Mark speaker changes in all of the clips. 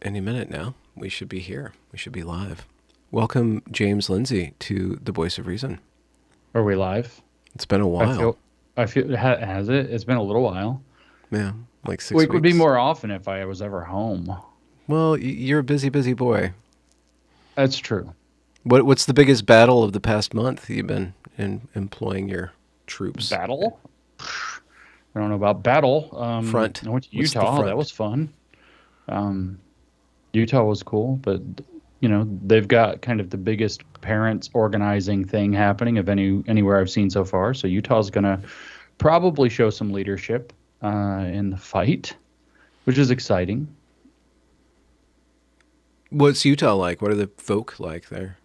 Speaker 1: any minute now. We should be here. We should be live. Welcome, James Lindsay, to The Voice of Reason.
Speaker 2: Are we live?
Speaker 1: It's been a
Speaker 2: I
Speaker 1: while.
Speaker 2: feel, has it? It's been a little while.
Speaker 1: Yeah, like 6
Speaker 2: Week would be
Speaker 1: weeks.
Speaker 2: more often if I was ever home.
Speaker 1: Well, you're a busy, busy boy.
Speaker 2: That's true.
Speaker 1: What's the biggest battle of the past month you've been employing your troops?
Speaker 2: Battle? I don't know about battle.
Speaker 1: Front.
Speaker 2: I went to
Speaker 1: What's the
Speaker 2: Utah. That
Speaker 1: front?
Speaker 2: was fun. Utah was cool, but they've got kind of the biggest parents organizing thing happening of anywhere I've seen so far. So Utah's going to probably show some leadership in the fight, which is exciting.
Speaker 1: What's Utah like? What are the folk like there?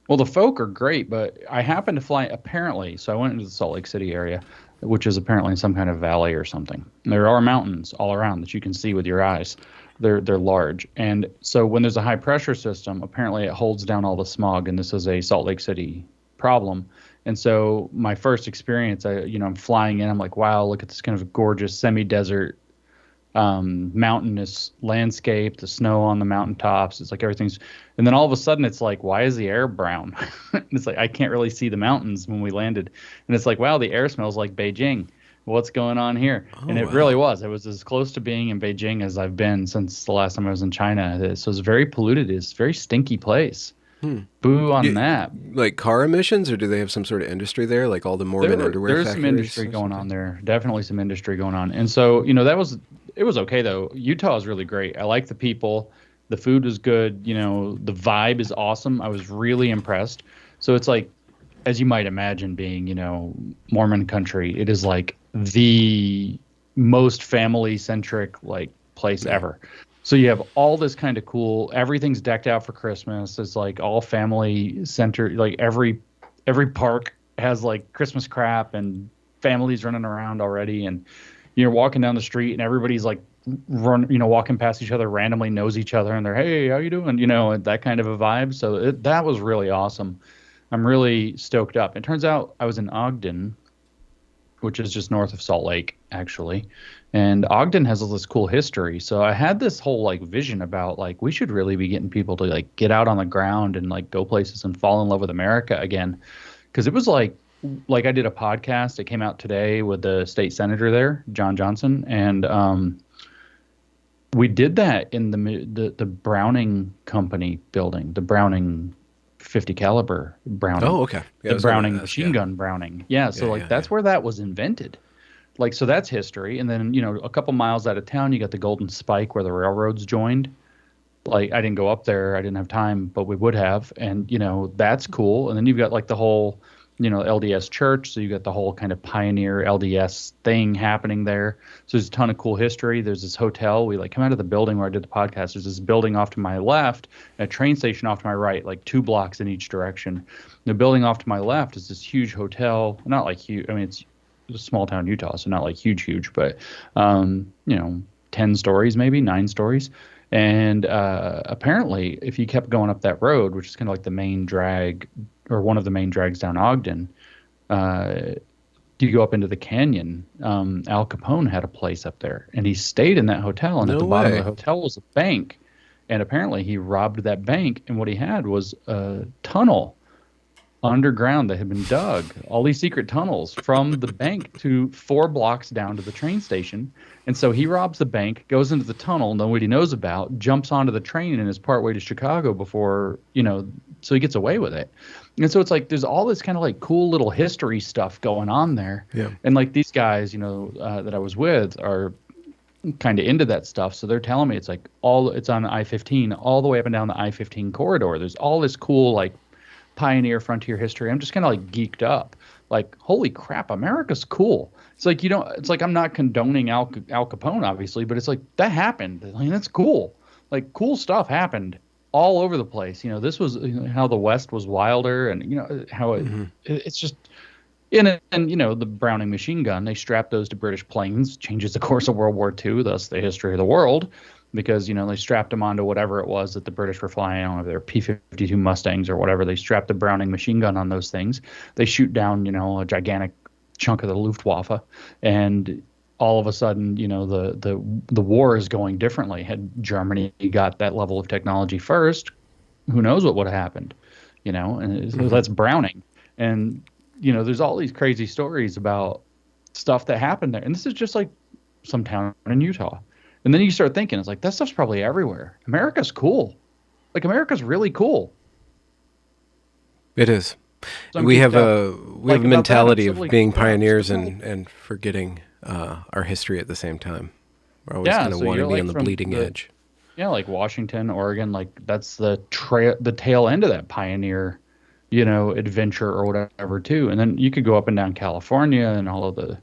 Speaker 2: Well, the folk are great, but I happened to fly apparently. So I went into the Salt Lake City area, which is apparently in some kind of valley or something. There are mountains all around that you can see with your eyes. They're large. And so when there's a high pressure system, apparently it holds down all the smog. And this is a Salt Lake City problem. And so my first experience, I'm flying in. I'm like, wow, look at this kind of gorgeous semi-desert mountainous landscape, the snow on the mountaintops. It's like everything's, and then all of a sudden it's like, why is the air brown? It's like, I can't really see the mountains when we landed. And it's like, wow, the air smells like Beijing. What's going on here?
Speaker 1: Oh,
Speaker 2: and it
Speaker 1: wow.
Speaker 2: really was. It was as close to being in Beijing as I've been since the last time I was in China. So it's very polluted. It's a very stinky place. Boo on that.
Speaker 1: Like car emissions, or do they have some sort of industry there, like all the Mormon underwear
Speaker 2: There's
Speaker 1: factories?
Speaker 2: some industry going on there. Definitely some industry going on. And so, it was okay though. Utah is really great. I like the people. The food was good. The vibe is awesome. I was really impressed. So it's like, as you might imagine, being, Mormon country, it is like the most family centric like place ever. So you have all this kind of cool, everything's decked out for Christmas. It's like all family centered, like every park has like Christmas crap and families running around already. And you're walking down the street and everybody's like walking past each other, randomly knows each other and they're, hey, how you doing? That kind of a vibe. So that was really awesome. I'm really stoked up. It turns out I was in Ogden, which is just north of Salt Lake, actually. And Ogden has all this cool history. So I had this whole like vision about like we should really be getting people to like get out on the ground and like go places and fall in love with America again. Because it was like I did a podcast. It came out today with the state senator there, John Johnson, and we did that in the Browning Company building, the Browning 50 caliber Browning.
Speaker 1: Oh, okay. Yeah,
Speaker 2: The Browning machine gun Browning. Yeah, so that's where that was invented. Like, so that's history. And then, a couple miles out of town, you got the Golden Spike where the railroads joined. Like, I didn't go up there. I didn't have time, but we would have. And, that's cool. And then you've got like the whole, LDS church. So you got the whole kind of pioneer LDS thing happening there. So there's a ton of cool history. There's this hotel. We like come out of the building where I did the podcast. There's this building off to my left, and a train station off to my right, like 2 blocks in each direction. The building off to my left is this huge hotel. Not like huge. I mean, it's a small town Utah, so not like huge, but 10 stories, maybe 9 stories. And apparently, if you kept going up that road, which is kind of like the main drag or one of the main drags down Ogden, you go up into the canyon. Al Capone had a place up there, and he stayed in that hotel. And at the bottom of the hotel was a bank, and apparently he robbed that bank. And what he had was a tunnel underground that had been dug, all these secret tunnels from the bank to 4 blocks down to the train station. And so he robs the bank, goes into the tunnel nobody knows about, jumps onto the train and is partway to Chicago before, so he gets away with it. And so it's like there's all this kind of like cool little history stuff going on there.
Speaker 1: Yeah.
Speaker 2: And like these guys, that I was with are kind of into that stuff. So they're telling me it's like it's on I-15 all the way up and down the I-15 corridor. There's all this cool like pioneer frontier history. I'm just kind of like geeked up, like, holy crap, America's cool. It's like, it's like, I'm not condoning Al Capone, obviously, but it's like that happened. I mean, that's cool. Like cool stuff happened all over the place. This was how the West was wilder and, how it's just and the Browning machine gun, they strapped those to British planes, changes the course of World War II, thus the history of the world. Because, they strapped them onto whatever it was that the British were flying on, their P-52 Mustangs or whatever. They strapped the Browning machine gun on those things. They shoot down, a gigantic chunk of the Luftwaffe. And all of a sudden, the war is going differently. Had Germany got that level of technology first, who knows what would have happened, And so that's Browning. And there's all these crazy stories about stuff that happened there, and this is just like some town in Utah. And then you start thinking, it's like that stuff's probably everywhere. America's cool. Like America's really cool.
Speaker 1: It is. We have a mentality of being pioneers and forgetting our history at the same time. We're always going to want to be on the bleeding edge.
Speaker 2: Yeah, like Washington, Oregon, like that's the tail end of that pioneer, adventure or whatever too. And then you could go up and down California and all of the,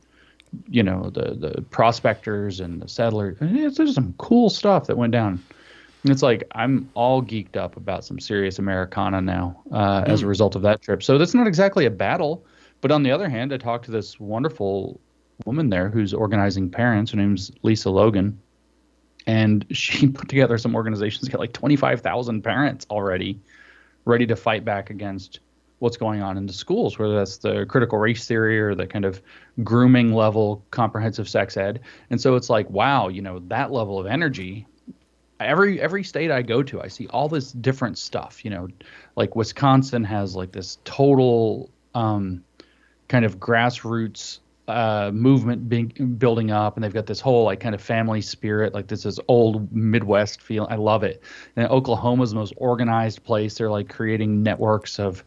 Speaker 2: the prospectors and the settlers. There's some cool stuff that went down. And it's like I'm all geeked up about some serious Americana now as a result of that trip. So that's not exactly a battle. But on the other hand, I talked to this wonderful woman there who's organizing parents. Her name's Lisa Logan. And she put together some organizations, got like 25,000 parents already ready to fight back against what's going on in the schools, whether that's the critical race theory or the kind of grooming level comprehensive sex ed. And so it's like, wow, that level of energy. Every state I go to, I see all this different stuff, like Wisconsin has like this total kind of grassroots movement building up, and they've got this whole like kind of family spirit, like this is old Midwest feel. I love it. And Oklahoma's the most organized place. They're like creating networks of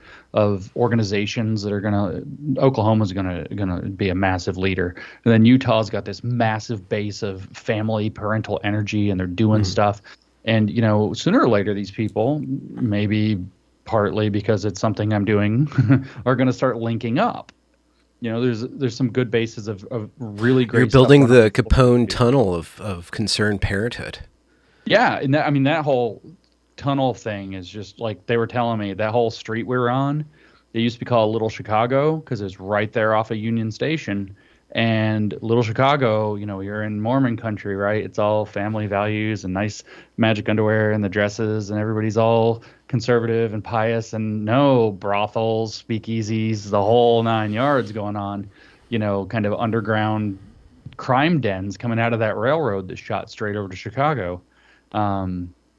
Speaker 2: organizations that are Oklahoma's gonna be a massive leader. And then Utah's got this massive base of family parental energy, and they're doing stuff. And sooner or later, these people, maybe partly because it's something I'm doing, are going to start linking up. There's some good bases of really great.
Speaker 1: You're building the Capone tunnel of concerned parenthood.
Speaker 2: Yeah, and that whole tunnel thing is just like they were telling me that whole street we were on. They used to be called Little Chicago because it's right there off of Union Station. And Little Chicago, you're in Mormon country, right? It's all family values and nice magic underwear and the dresses, and everybody's all conservative and pious, and no brothels, speakeasies, the whole 9 yards going on, kind of underground crime dens coming out of that railroad that shot straight over to Chicago,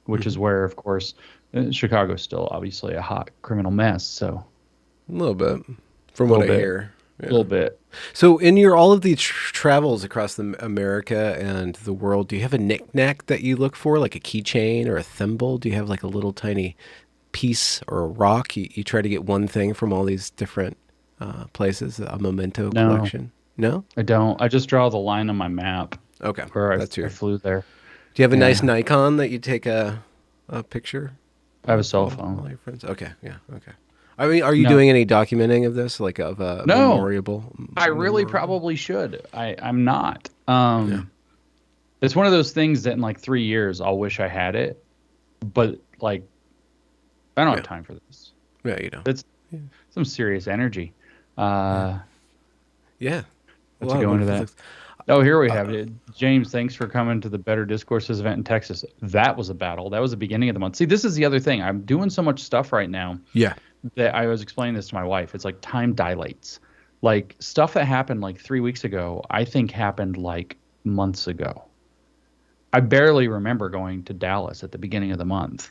Speaker 2: which is where, of course, Chicago's still obviously a hot criminal mess. So
Speaker 1: a little bit, from what I hear.
Speaker 2: A little bit.
Speaker 1: So in all of these travels across America and the world, do you have a knick-knack that you look for, like a keychain or a thimble? Do you have like a little tiny piece or a rock? You try to get one thing from all these different places, a memento collection? No?
Speaker 2: I don't. I just draw the line on my map.
Speaker 1: Okay.
Speaker 2: Where I flew there.
Speaker 1: Do you have a nice Nikon that you take a picture?
Speaker 2: I have a cell phone.
Speaker 1: All your friends? Okay. Yeah. Okay. I mean, are you doing any documenting of this, like of a memorable?
Speaker 2: I really probably should. I'm not. It's one of those things that in like 3 years I'll wish I had it, but like I don't have time for this.
Speaker 1: Yeah, you don't.
Speaker 2: It's some serious energy.
Speaker 1: Yeah.
Speaker 2: To go into that. Oh, here we have it. James, thanks for coming to the Better Discourses event in Texas. That was a battle. That was the beginning of the month. See, this is the other thing. I'm doing so much stuff right now.
Speaker 1: Yeah.
Speaker 2: That I was explaining this to my wife. It's like time dilates. Like stuff that happened like 3 weeks ago, I think happened like months ago. I barely remember going to Dallas at the beginning of the month.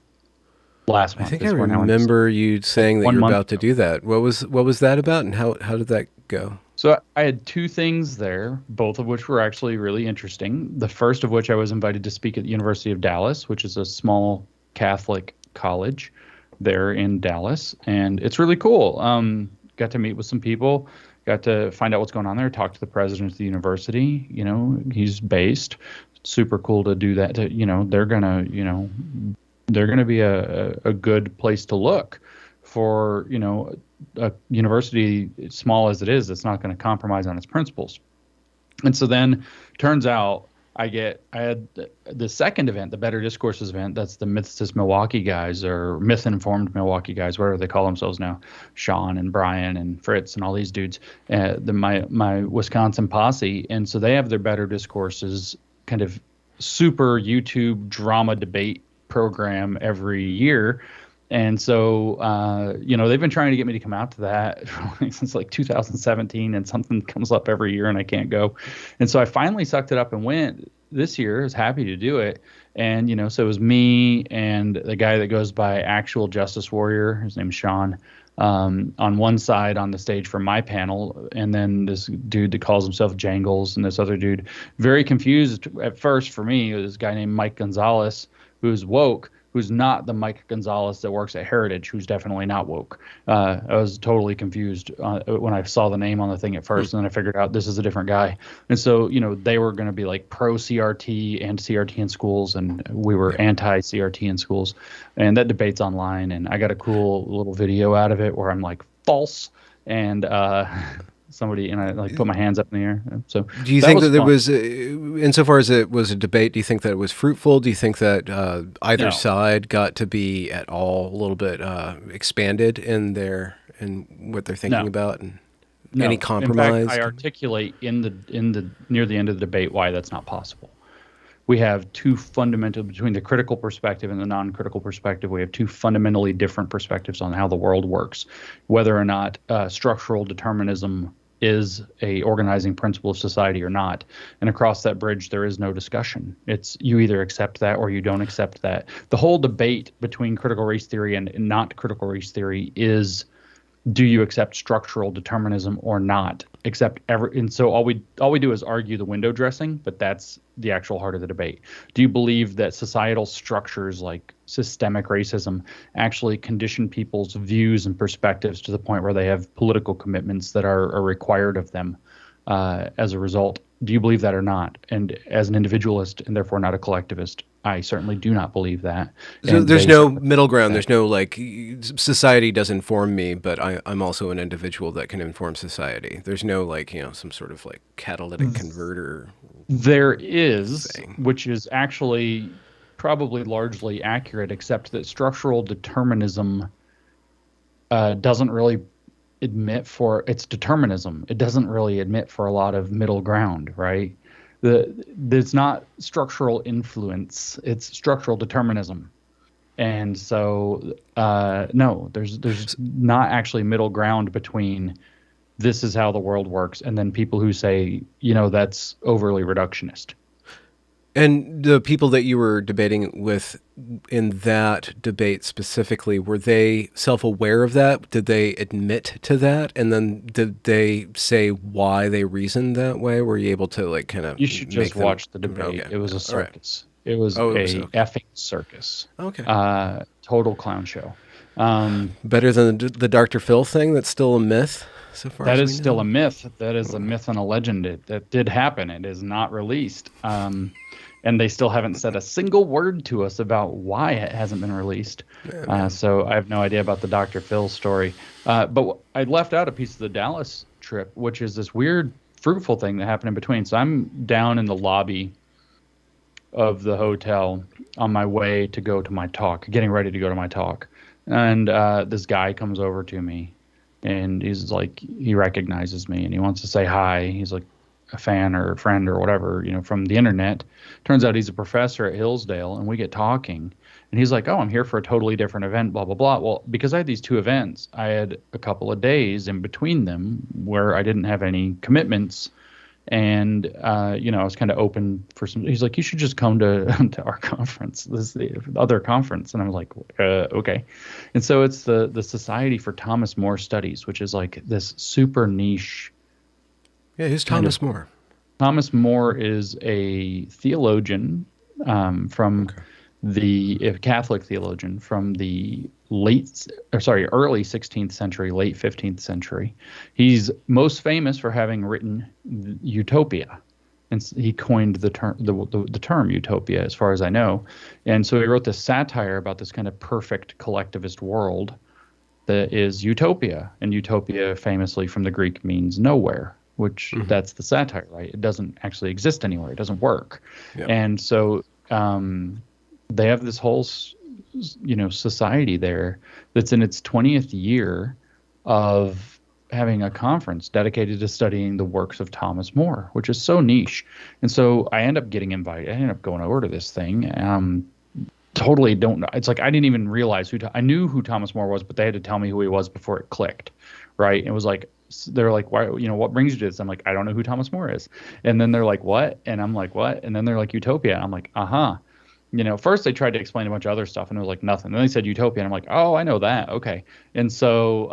Speaker 2: Last month.
Speaker 1: I think I remember you saying that you're about to do that. What was that about, and how did that go?
Speaker 2: So I had two things there, both of which were actually really interesting. The first of which I was invited to speak at the University of Dallas, which is a small Catholic college there in Dallas, and it's really cool. Got to meet with some people, got to find out what's going on there, talk to the president of the university. He's based. Super cool to do that. They're gonna be a good place to look for a university small as it is that's not going to compromise on its principles. And so then turns out I had the second event, the Better Discourses event. That's the Mythicist Milwaukee guys, or Myth-Informed Milwaukee guys, whatever they call themselves now. Sean and Brian and Fritz and all these dudes, my Wisconsin posse. And so they have their Better Discourses kind of super YouTube drama debate program every year. And so, they've been trying to get me to come out to that since like 2017, and something comes up every year and I can't go. And so I finally sucked it up and went this year. I was happy to do it. And, so it was me and the guy that goes by Actual Justice Warrior. His name's Sean. On one side on the stage for my panel, and then this dude that calls himself Jangles, and this other dude, very confused at first for me, this guy named Mike Gonzalez, who's woke, who's not the Mike Gonzalez that works at Heritage, who's definitely not woke. I was totally confused when I saw the name on the thing at first, and then I figured out this is a different guy. And so, they were going to be like pro CRT and CRT in schools, and we were anti CRT in schools. And that debate's online, and I got a cool little video out of it where I'm like, false, and somebody, and I like put my hands up in the air. So
Speaker 1: do you think that there was, insofar as it was a debate, do you think that it was fruitful? Do you think that either side got to be at all a little bit expanded in what they're thinking about, and any compromise?
Speaker 2: In fact, I articulate in the near the end of the debate why that's not possible. We have two fundamental, between the critical perspective and the non-critical perspective, we have two fundamentally different perspectives on how the world works, whether or not structural determinism is a organizing principle of society or not. And across that bridge, there is no discussion. It's you either accept that or you don't accept that. The whole debate between critical race theory and not critical race theory is, do you accept structural determinism or not? And so all we do is argue the window dressing, but that's the actual heart of the debate. Do you believe that societal structures like systemic racism actually condition people's views and perspectives to the point where they have political commitments that are required of them as a result? Do you believe that or not? And as an individualist and therefore not a collectivist, I certainly do not believe that.
Speaker 1: So there's no middle ground. There's no like society does inform me, but I'm also an individual that can inform society. There's no like, some sort of like catalytic converter.
Speaker 2: There is, which is actually probably largely accurate, except that structural determinism doesn't really admit for its determinism. It doesn't really admit for a lot of middle ground, right? There's not structural influence, it's structural determinism. And so no, there's not actually middle ground between this is how the world works and then people who say, that's overly reductionist.
Speaker 1: And the people that you were debating with in that debate specifically, were they self-aware of that? Did they admit to that? And then did they say why they reasoned that way? Were you able to like kind of...
Speaker 2: You should just watch the debate. Okay. It was a circus. Right. It was effing circus.
Speaker 1: Okay.
Speaker 2: Total clown show.
Speaker 1: Better than the Dr. Phil thing that's still a myth? So far
Speaker 2: that is still a myth. That is a myth and a legend. That did happen. It is not released. And they still haven't said a single word to us about why it hasn't been released. So I have no idea about the Dr. Phil story. But I left out a piece of the Dallas trip, which is this weird, fruitful thing that happened in between. So I'm down in the lobby of the hotel on my way to go to my talk, getting ready to go to my talk. And this guy comes over to me, and he's like, he recognizes me, and he wants to say hi. He's like a fan or a friend or whatever, from the internet. Turns out he's a professor at Hillsdale, and we get talking. And he's like, oh, I'm here for a totally different event, blah, blah, blah. Well, because I had these two events, I had a couple of days in between them where I didn't have any commitments. And, I was kind of open for some. He's like, you should just come to our conference, this the other conference. And I was like, okay. And so it's the Society for Thomas More Studies, which is like this super niche.
Speaker 1: Yeah, who's Thomas More?
Speaker 2: Thomas More is a theologian from a Catholic theologian from the early 16th century, late 15th century. He's most famous for having written Utopia, and he coined the term utopia, as far as I know. And so he wrote this satire about this kind of perfect collectivist world that is utopia, and utopia famously from the Greek means nowhere, which that's the satire, right? It doesn't actually exist anywhere. It doesn't work. Yep. And so they have this whole, society there that's in its 20th year of having a conference dedicated to studying the works of Thomas More, which is so niche. And so I end up getting invited. I end up going over to this thing. totally don't know. It's like I didn't even realize I knew who Thomas More was, but they had to tell me who he was before it clicked, right? It was like they're like, why, what brings you to this? I'm like, I don't know who Thomas More is. And then they're like, what? And I'm like, what? And then they're like, Utopia. And I'm like, uh-huh. First they tried to explain a bunch of other stuff, and it was like nothing. Then they said Utopia, and I'm like, oh, I know that. Okay. And so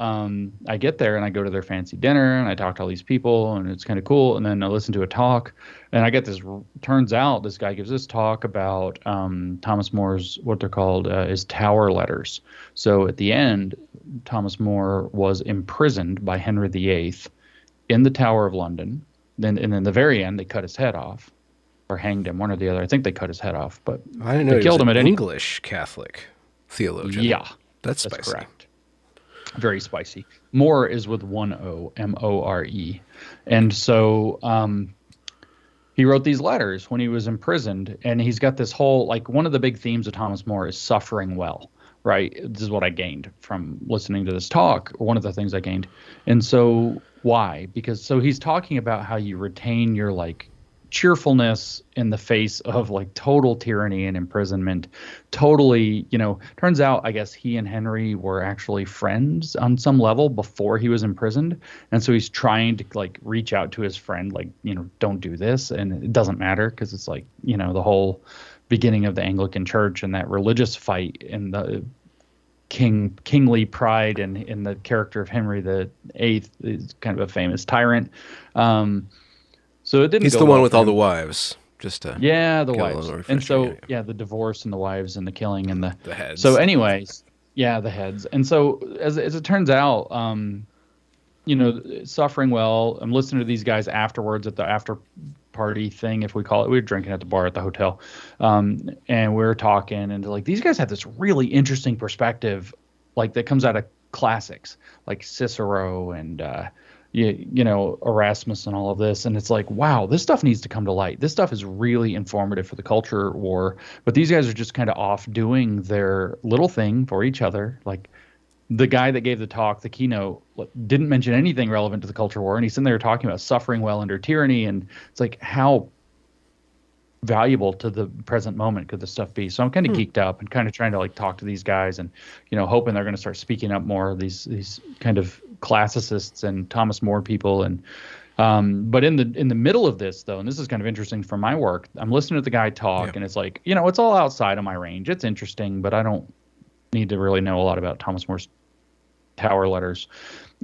Speaker 2: I get there, and I go to their fancy dinner, and I talk to all these people, and it's kind of cool. And then I listen to a talk, and I get this. Turns out this guy gives this talk about Thomas More's, what they're called, is Tower Letters. So at the end, Thomas More was imprisoned by Henry VIII in the Tower of London. And in the very end, they cut his head off. Or hanged him, one or the other. I think they cut his head off, but
Speaker 1: I didn't know
Speaker 2: they killed him at any
Speaker 1: English Catholic theologian.
Speaker 2: Yeah,
Speaker 1: that's
Speaker 2: spicy.
Speaker 1: Correct.
Speaker 2: Very spicy. More is with one O, M-O-R-E, and so he wrote these letters when he was imprisoned, and he's got this whole one of the big themes of Thomas More is suffering well. Right, this is what I gained from listening to this talk. Or one of the things I gained, and so why? Because he's talking about how you retain your cheerfulness in the face of total tyranny and imprisonment. Totally, turns out I guess he and Henry were actually friends on some level before he was imprisoned. And so he's trying to reach out to his friend, don't do this. And it doesn't matter because it's the whole beginning of the Anglican Church and that religious fight and the kingly pride and in the character of Henry the Eighth is kind of a famous tyrant. So it didn't.
Speaker 1: He's
Speaker 2: go
Speaker 1: the one
Speaker 2: well
Speaker 1: with
Speaker 2: for
Speaker 1: all
Speaker 2: him.
Speaker 1: the wives. Just to
Speaker 2: the wives, and so the divorce and the wives and the killing and
Speaker 1: the heads.
Speaker 2: So, anyways, the heads, and so as it turns out, suffering well. I'm listening to these guys afterwards at the after party thing, if we call it. We were drinking at the bar at the hotel, and we were talking, and these guys have this really interesting perspective, that comes out of classics like Cicero and. Erasmus and all of this. And it's wow, this stuff needs to come to light. This stuff is really informative for the culture war. But these guys are just kind of off doing their little thing for each other. The guy that gave the talk, the keynote, didn't mention anything relevant to the culture war. And he's in there talking about suffering well under tyranny. And it's how valuable to the present moment could this stuff be? So I'm kind of geeked up and kind of trying to talk to these guys and, hoping they're going to start speaking up more, these kind of classicists and Thomas More people. And but in the middle of this though, and this is kind of interesting for my work, I'm listening to the guy talk and it's it's all outside of my range. It's interesting, but I don't need to really know a lot about Thomas More's Tower Letters.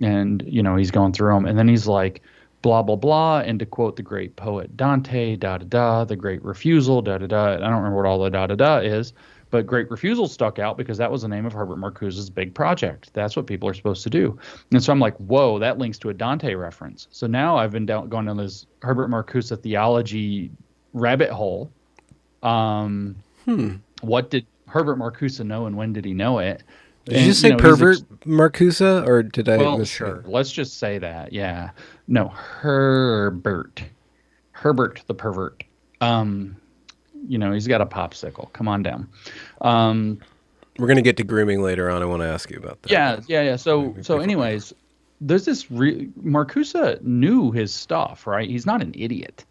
Speaker 2: And, he's going through them and then he's like, blah, blah, blah. And to quote the great poet Dante, da, da, da, the great refusal, da, da, da. I don't remember what all the da, da, da is, but great refusal stuck out because that was the name of Herbert Marcuse's big project. That's what people are supposed to do. And so I'm like, whoa, that links to a Dante reference. So now I've been going down this Herbert Marcuse theology rabbit hole. What did Herbert Marcuse know and when did he know it?
Speaker 1: Did you just say pervert Marcuse, or did I?
Speaker 2: Well, sure. Let's just say that. Yeah. No, Herbert the pervert. He's got a popsicle. Come on down.
Speaker 1: We're gonna get to grooming later on. I want to ask you about that.
Speaker 2: Yeah. So anyways, there's this. Marcuse knew his stuff, right? He's not an idiot.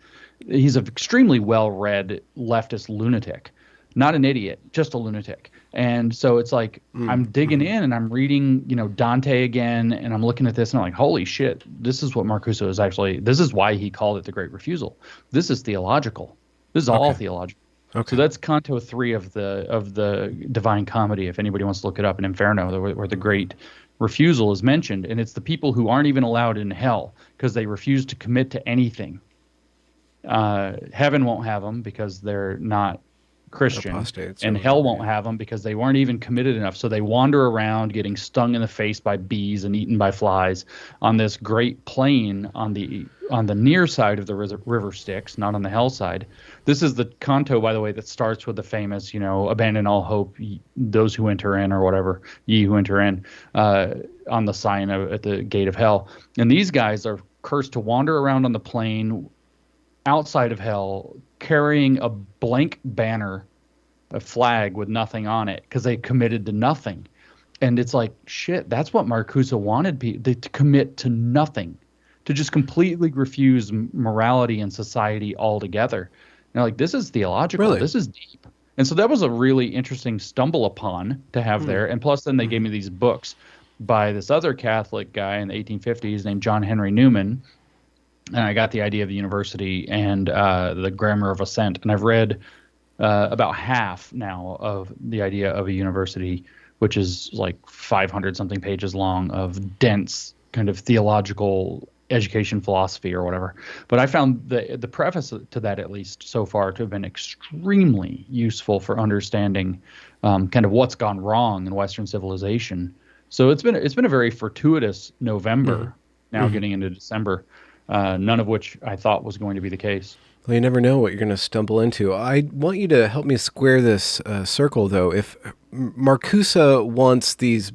Speaker 2: He's an extremely well-read leftist lunatic. Not an idiot, just a lunatic. And so it's I'm digging in and I'm reading, Dante again, and I'm looking at this and I'm like, holy shit, this is what Marcuse is actually, this is why he called it the Great Refusal. This is theological. This is all theological. Okay. So that's Canto 3 of the Divine Comedy, if anybody wants to look it up in Inferno, where the Great Refusal is mentioned. And it's the people who aren't even allowed in hell because they refuse to commit to anything. Heaven won't have them because they're not Christian, and hell won't have them because they weren't even committed enough. So they wander around getting stung in the face by bees and eaten by flies on this great plain on the near side of the river Styx, not on the hell side. This is the canto, by the way, that starts with the famous, abandon all hope, those who enter in, or whatever, ye who enter in, on the sign at the gate of hell. And these guys are cursed to wander around on the plain outside of hell, carrying a blank banner, a flag with nothing on it, because they committed to nothing. And it's shit, that's what Marcuse wanted people to commit to nothing, to just completely refuse morality and society altogether. This is theological. Really? This is deep. And so that was a really interesting stumble upon to have there. And plus, then they gave me these books by this other Catholic guy in the 1850s named John Henry Newman. And I got the idea of the university and the grammar of assent. And I've read about half now of the idea of a university, which is like 500 something pages long of dense kind of theological education philosophy or whatever. But I found the preface to that, at least so far, to have been extremely useful for understanding kind of what's gone wrong in Western civilization. So it's been a very fortuitous November, now getting into December, none of which I thought was going to be the case.
Speaker 1: Well, you never know what you're going to stumble into. I want you to help me square this circle, though. If Marcuse wants these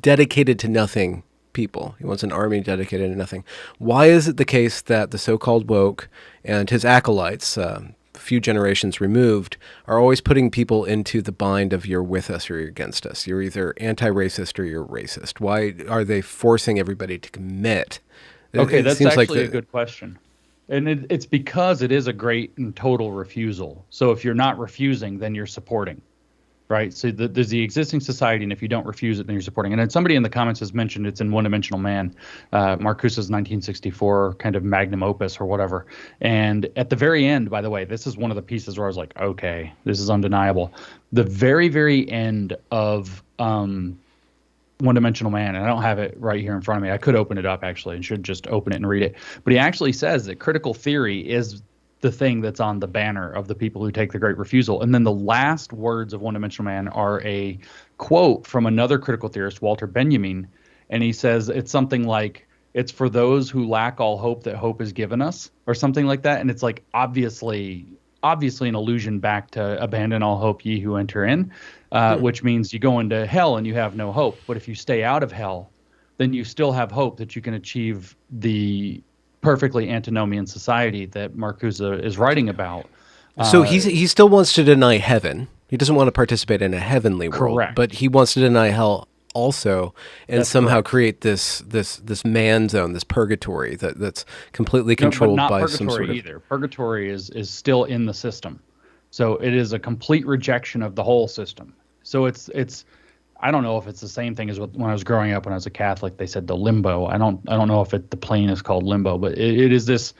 Speaker 1: dedicated to nothing people, he wants an army dedicated to nothing, why is it the case that the so-called woke and his acolytes, a few generations removed, are always putting people into the bind of you're with us or you're against us? You're either anti-racist or you're racist. Why are they forcing everybody to commit?
Speaker 2: Okay, that's actually a good question. And it's because it is a great and total refusal. So if you're not refusing, then you're supporting, right? So there's the existing society, and if you don't refuse it, then you're supporting. And then somebody in the comments has mentioned it's in One Dimensional Man, Marcuse's 1964 kind of magnum opus or whatever. And at the very end, by the way, this is one of the pieces where I was like, okay, this is undeniable. The very, very end of One Dimensional Man, and I don't have it right here in front of me. I could open it up, actually, and should just open it and read it. But he actually says that critical theory is the thing that's on the banner of the people who take the great refusal. And then the last words of One Dimensional Man are a quote from another critical theorist, Walter Benjamin, and he says it's something like, it's for those who lack all hope that hope is given us, or something like that. And it's like obviously an allusion back to abandon all hope, ye who enter in, which means you go into hell and you have no hope. But if you stay out of hell, then you still have hope that you can achieve the perfectly antinomian society that Marcuse is writing about.
Speaker 1: So he still wants to deny heaven. He doesn't want to participate in a heavenly world,
Speaker 2: correct.
Speaker 1: But he wants to deny hell also, and
Speaker 2: That's
Speaker 1: somehow
Speaker 2: correct.
Speaker 1: create this man zone, this purgatory that's completely controlled
Speaker 2: but not
Speaker 1: by
Speaker 2: purgatory
Speaker 1: some sort of
Speaker 2: either. Purgatory is still in the system, so it is a complete rejection of the whole system. So it's I don't know if it's the same thing as when I was growing up when I was a Catholic. They said the limbo. I don't know if the plane is called limbo, but it is this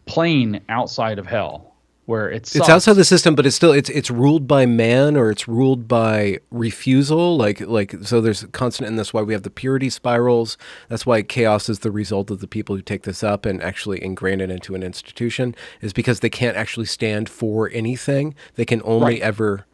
Speaker 2: plane outside of hell where it's
Speaker 1: outside the system, but it's ruled by man, or it's ruled by refusal. Like so, there's constant, and that's why we have the purity spirals. That's why chaos is the result of the people who take this up and actually ingrain it into an institution, is because they can't actually stand for anything. They can only ever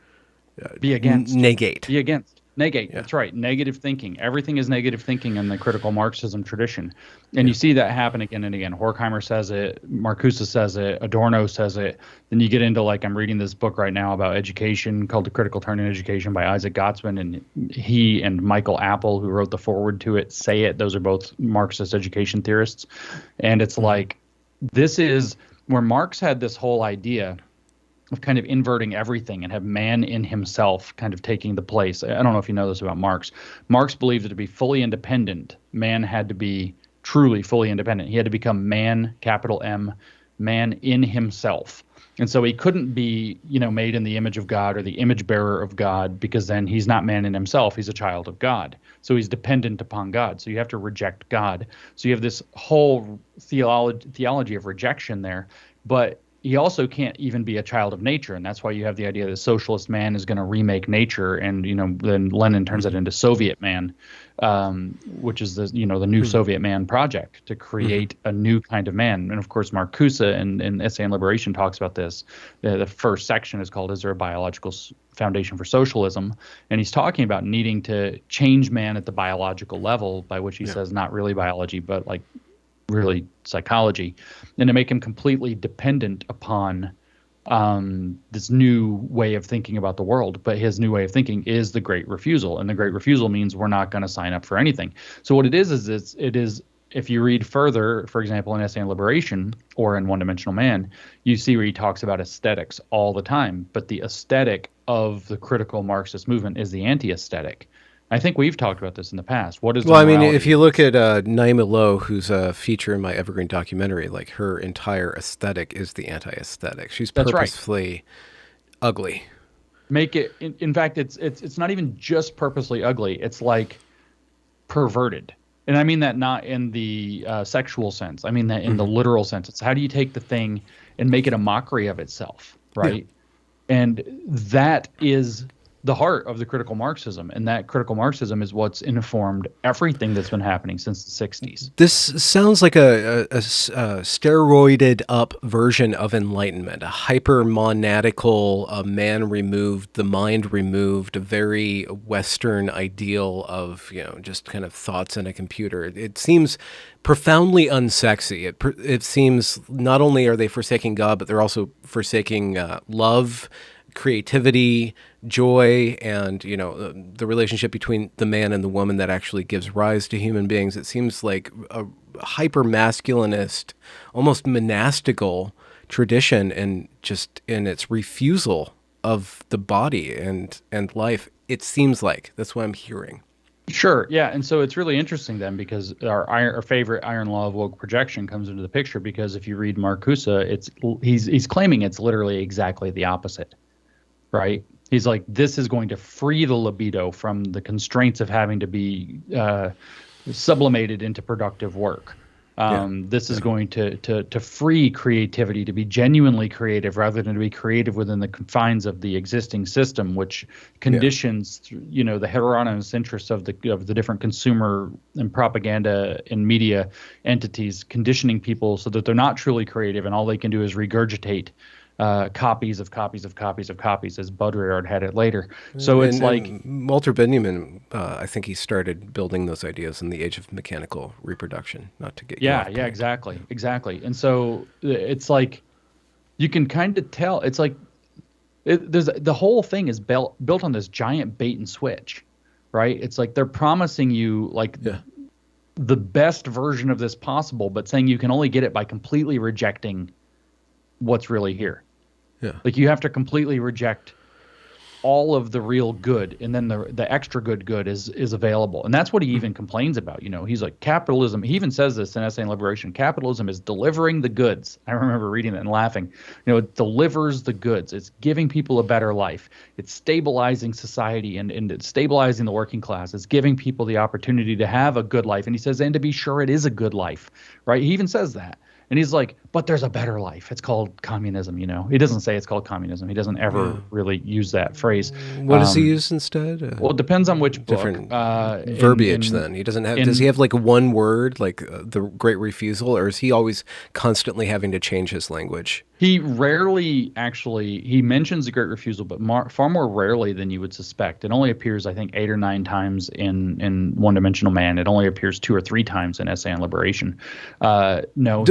Speaker 2: be against,
Speaker 1: negate.
Speaker 2: Be against. Negate. Yeah. That's right. Negative thinking. Everything is negative thinking in the critical Marxism tradition. And you see that happen again and again. Horkheimer says it. Marcuse says it. Adorno says it. Then you get into, like, I'm reading this book right now about education called The Critical Turn in Education by Isaac Gottsman. And he and Michael Apple, who wrote the foreword to it, say it. Those are both Marxist education theorists. And it's like, this is where Marx had this whole idea of kind of inverting everything and have man in himself kind of taking the place. I don't know if you know this about Marx. Marx believed that to be fully independent, man had to be truly fully independent. He had to become man, capital M, man in himself. And so he couldn't be, made in the image of God or the image bearer of God, because then he's not man in himself. He's a child of God. So he's dependent upon God. So you have to reject God. So you have this whole theology of rejection there. But he also can't even be a child of nature, and that's why you have the idea that socialist man is going to remake nature, and then Lenin turns it into Soviet man, which is the new Soviet man project to create a new kind of man. And of course, Marcuse in Essay on Liberation talks about this. The first section is called "Is There a Biological Foundation for Socialism?" And he's talking about needing to change man at the biological level, by which he says not really biology, but like really psychology, and to make him completely dependent upon this new way of thinking about the world. But his new way of thinking is the great refusal, and the great refusal means we're not going to sign up for anything. So what it is if you read further, for example, in Essay on Liberation or in One Dimensional Man, you see where he talks about aesthetics all the time. But the aesthetic of the critical Marxist movement is the anti-aesthetic. I think we've talked about this in the past. What is the morality?
Speaker 1: If you look at Naima Lowe, who's a feature in my Evergreen documentary, like her entire aesthetic is the anti-aesthetic. She's purposefully ugly.
Speaker 2: Make it. In fact, it's not even just purposely ugly. It's like perverted. And I mean that not in the sexual sense. I mean that in the literal sense. It's how do you take the thing and make it a mockery of itself, right? Yeah. And that is the heart of the critical Marxism. And that critical Marxism is what's informed everything that's been happening since the 60s.
Speaker 1: This sounds like a steroided up version of Enlightenment, a hyper-monadical, man removed, the mind removed, a very Western ideal of, just kind of thoughts in a computer. It seems profoundly unsexy. It seems not only are they forsaking God, but they're also forsaking love, creativity, joy, and the relationship between the man and the woman that actually gives rise to human beings. It seems like a hyper masculinist, almost monastical tradition, and just in its refusal of the body and life. It seems like that's what I'm hearing.
Speaker 2: Sure, yeah, and so it's really interesting then because our favorite iron law of woke projection comes into the picture, because if you read Marcuse, he's claiming it's literally exactly the opposite, right? He's like, this is going to free the libido from the constraints of having to be sublimated into productive work. This is going to free creativity, to be genuinely creative rather than to be creative within the confines of the existing system, which conditions, the heteronomous interests of the different consumer and propaganda and media entities, conditioning people so that they're not truly creative and all they can do is regurgitate copies of copies of copies of copies, as Baudrillard had it later. So it's
Speaker 1: Walter Benjamin, I think he started building those ideas in the age of mechanical reproduction, not to get
Speaker 2: exactly. And so it's like you can kind of tell. It's like the whole thing is built on this giant bait and switch, right? It's like they're promising you the best version of this possible, but saying you can only get it by completely rejecting what's really here.
Speaker 1: Yeah.
Speaker 2: Like you have to completely reject all of the real good, and then the extra good is available. And that's what he even complains about. He's like, capitalism, he even says this in Essay on Liberation, capitalism is delivering the goods. I remember reading that and laughing. It delivers the goods. It's giving people a better life. It's stabilizing society and it's stabilizing the working class. It's giving people the opportunity to have a good life. And he says, and to be sure it is a good life, right? He even says that. And he's like, but there's a better life. It's called communism, He doesn't say it's called communism. He doesn't ever really use that phrase.
Speaker 1: What does he use instead?
Speaker 2: Well, it depends on which book.
Speaker 1: Different verbiage then. He doesn't have, does he have like one word, like the Great Refusal, or is he always constantly having to change his language?
Speaker 2: He rarely he mentions the Great Refusal, but far more rarely than you would suspect. It only appears, I think, 8 or 9 times in One Dimensional Man. It only appears 2 or 3 times in Essay on Liberation. No,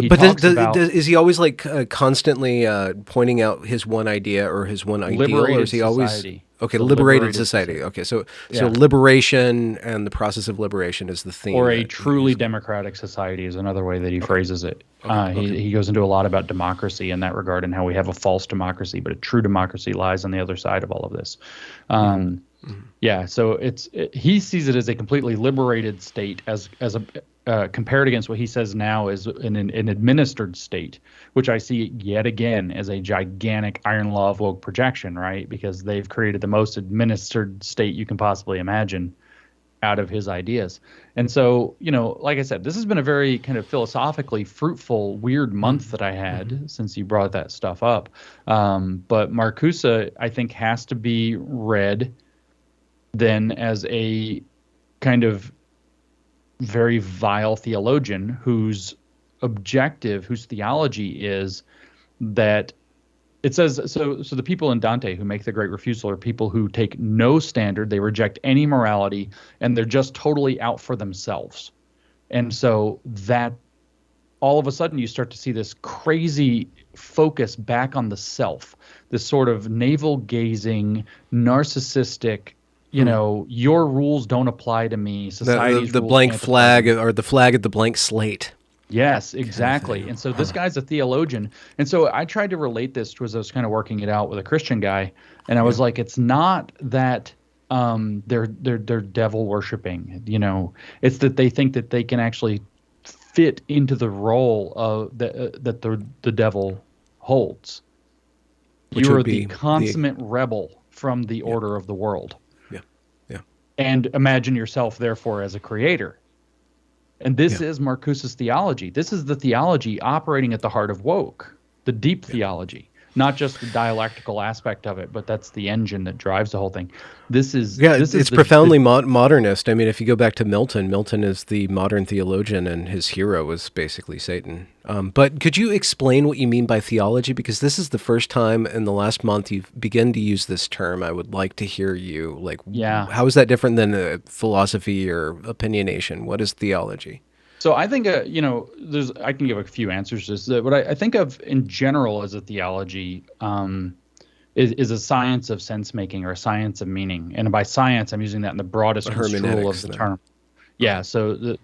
Speaker 1: is he always like constantly pointing out his one idea or his one ideal, or is he always
Speaker 2: society.
Speaker 1: Liberated society? Okay, so liberation and the process of liberation is the theme,
Speaker 2: or a truly democratic society is another way that he phrases it. He goes into a lot about democracy in that regard and how we have a false democracy, but a true democracy lies on the other side of all of this. So he sees it as a completely liberated state, as a compared against what he says now is an administered state, which I see yet again as a gigantic iron law of woke projection, right? Because they've created the most administered state you can possibly imagine out of his ideas. And so, like I said, this has been a very kind of philosophically fruitful, weird month that I had since you brought that stuff up. But Marcuse, I think, has to be read then as a kind of very vile theologian whose theology is that it says, so the people in Dante who make the Great Refusal are people who take no standard, they reject any morality, and they're just totally out for themselves. And so that all of a sudden you start to see this crazy focus back on the self, this sort of navel-gazing, narcissistic, your rules don't apply to me. Society's
Speaker 1: the
Speaker 2: rules
Speaker 1: blank
Speaker 2: can't
Speaker 1: flag, or the flag at the blank slate.
Speaker 2: Yes, exactly. And so this guy's a theologian. And so I tried to relate this to as I was kind of working it out with a Christian guy. And I was like, it's not that they're devil worshiping, it's that they think that they can actually fit into the role of that the devil holds.
Speaker 1: which
Speaker 2: You
Speaker 1: would
Speaker 2: are the
Speaker 1: be
Speaker 2: consummate rebel from the order of the world.
Speaker 1: yeah, yeah,
Speaker 2: And imagine yourself, therefore, as a creator. And this
Speaker 1: yeah,
Speaker 2: is Marcuse's theology. This is the theology operating at the heart of woke, the deep theology, not just the dialectical aspect of it, but that's the engine that drives the whole thing. This is
Speaker 1: yeah.
Speaker 2: this is
Speaker 1: It's profoundly modernist. I mean, if you go back to Milton, Milton is the modern theologian, and his hero was basically Satan. But could you explain what you mean by theology? Because this is the first time in the last month you've begun to use this term. I would like to hear you. Like,
Speaker 2: yeah.
Speaker 1: how is that different than philosophy or opinionation? What is theology?
Speaker 2: So I think I can give a few answers to this. What I think of in general as a theology is a science of sense making or a science of meaning. And by science, I'm using that in the broadest construal of the term. Yeah, so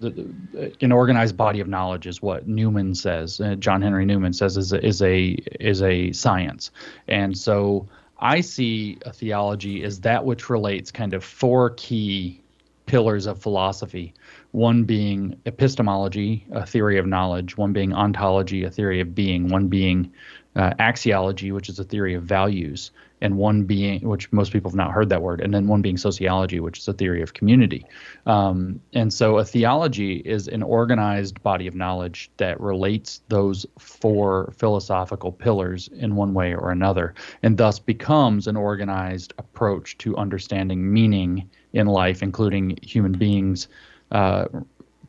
Speaker 2: an organized body of knowledge is what Newman says. John Henry Newman says is a science, and so I see a theology as that which relates kind of four key pillars of philosophy. One being epistemology, a theory of knowledge. One being ontology, a theory of being. One being axiology, which is a theory of values, and one being, which most people have not heard that word, and then one being sociology, which is a theory of community. And so a theology is an organized body of knowledge that relates those four philosophical pillars in one way or another, and thus becomes an organized approach to understanding meaning in life, including human beings'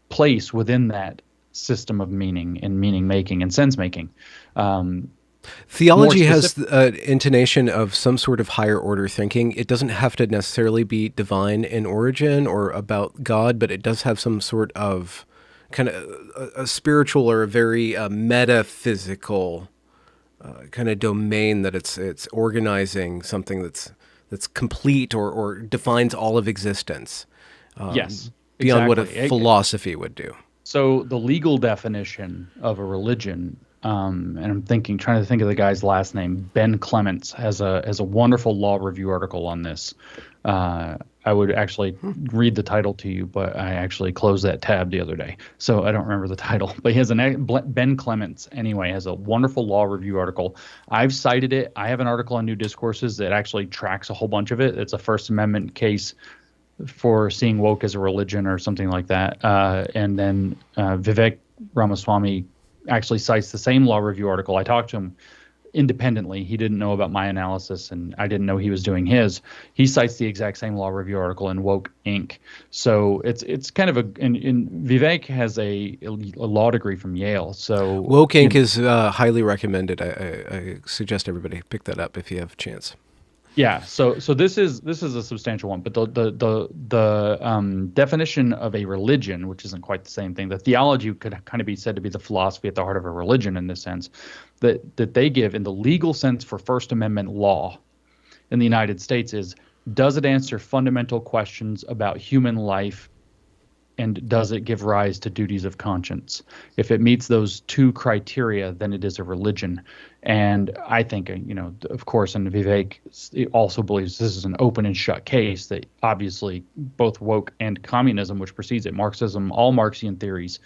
Speaker 2: place within that system of meaning and meaning making and sense making.
Speaker 1: Theology has an intonation of some sort of higher order thinking. It doesn't have to necessarily be divine in origin or about God, but it does have some sort of kind of a spiritual or a very metaphysical kind of domain that it's organizing something that's complete or defines all of existence.
Speaker 2: Yes,
Speaker 1: beyond what a
Speaker 2: exactly.
Speaker 1: philosophy would do.
Speaker 2: So the legal definition of a religion, and I'm trying to think of the guy's last name. Ben Clements has a wonderful law review article on this. I would actually read the title to you, but I actually closed that tab the other day, so I don't remember the title. But he has Ben Clements anyway has a wonderful law review article. I've cited it. I have an article on New Discourses that actually tracks a whole bunch of it. It's a First Amendment case for seeing woke as a religion or something like that. And then Vivek Ramaswamy actually cites the same law review article. I talked to him independently. He didn't know about my analysis, and I didn't know he was doing his. He cites the exact same law review article in Woke Inc. So it's kind of and Vivek has a law degree from Yale. So
Speaker 1: Woke Inc. is highly recommended. I suggest everybody pick that up if you have a chance.
Speaker 2: Yeah, so this is a substantial one, but the definition of a religion, which isn't quite the same thing, the theology could kind of be said to be the philosophy at the heart of a religion in this sense, that they give in the legal sense for First Amendment law in the United States is, does it answer fundamental questions about human life, and does it give rise to duties of conscience? If it meets those two criteria, then it is a religion. And I think, of course, and Vivek also believes this is an open and shut case, that obviously both woke and communism, which precedes it, Marxism, all Marxian theories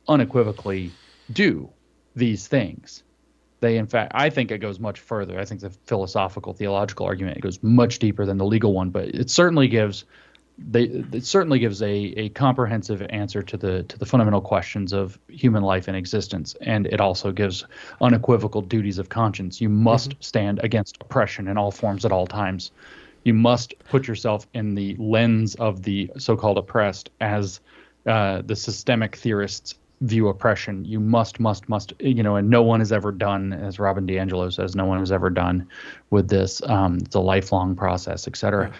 Speaker 2: unequivocally do these things. They, in fact, I think it goes much further. I think the philosophical, theological argument, it goes much deeper than the legal one, but it certainly gives a comprehensive answer to the fundamental questions of human life and existence, and it also gives unequivocal duties of conscience. You must stand against oppression in all forms at all times. You must put yourself in the lens of the so-called oppressed, as the systemic theorists view oppression. You must, and no one has ever done, as Robin DiAngelo says, no one has ever done with this. It's a lifelong process, et cetera. Right.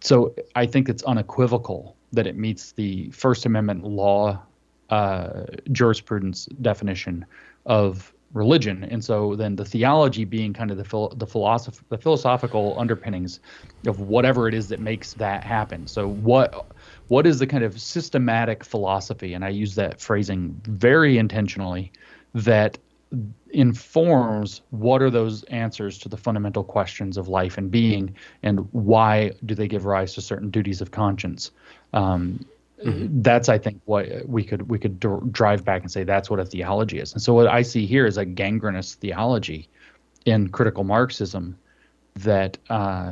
Speaker 2: So I think it's unequivocal that it meets the First Amendment law jurisprudence definition of religion. And so then the theology being kind of the philosophical underpinnings of whatever it is that makes that happen. So what is the kind of systematic philosophy, and I use that phrasing very intentionally, that informs what are those answers to the fundamental questions of life and being, and why do they give rise to certain duties of conscience. That's, I think, what we could drive back and say that's what a theology is. And so what I see here is a gangrenous theology in critical Marxism that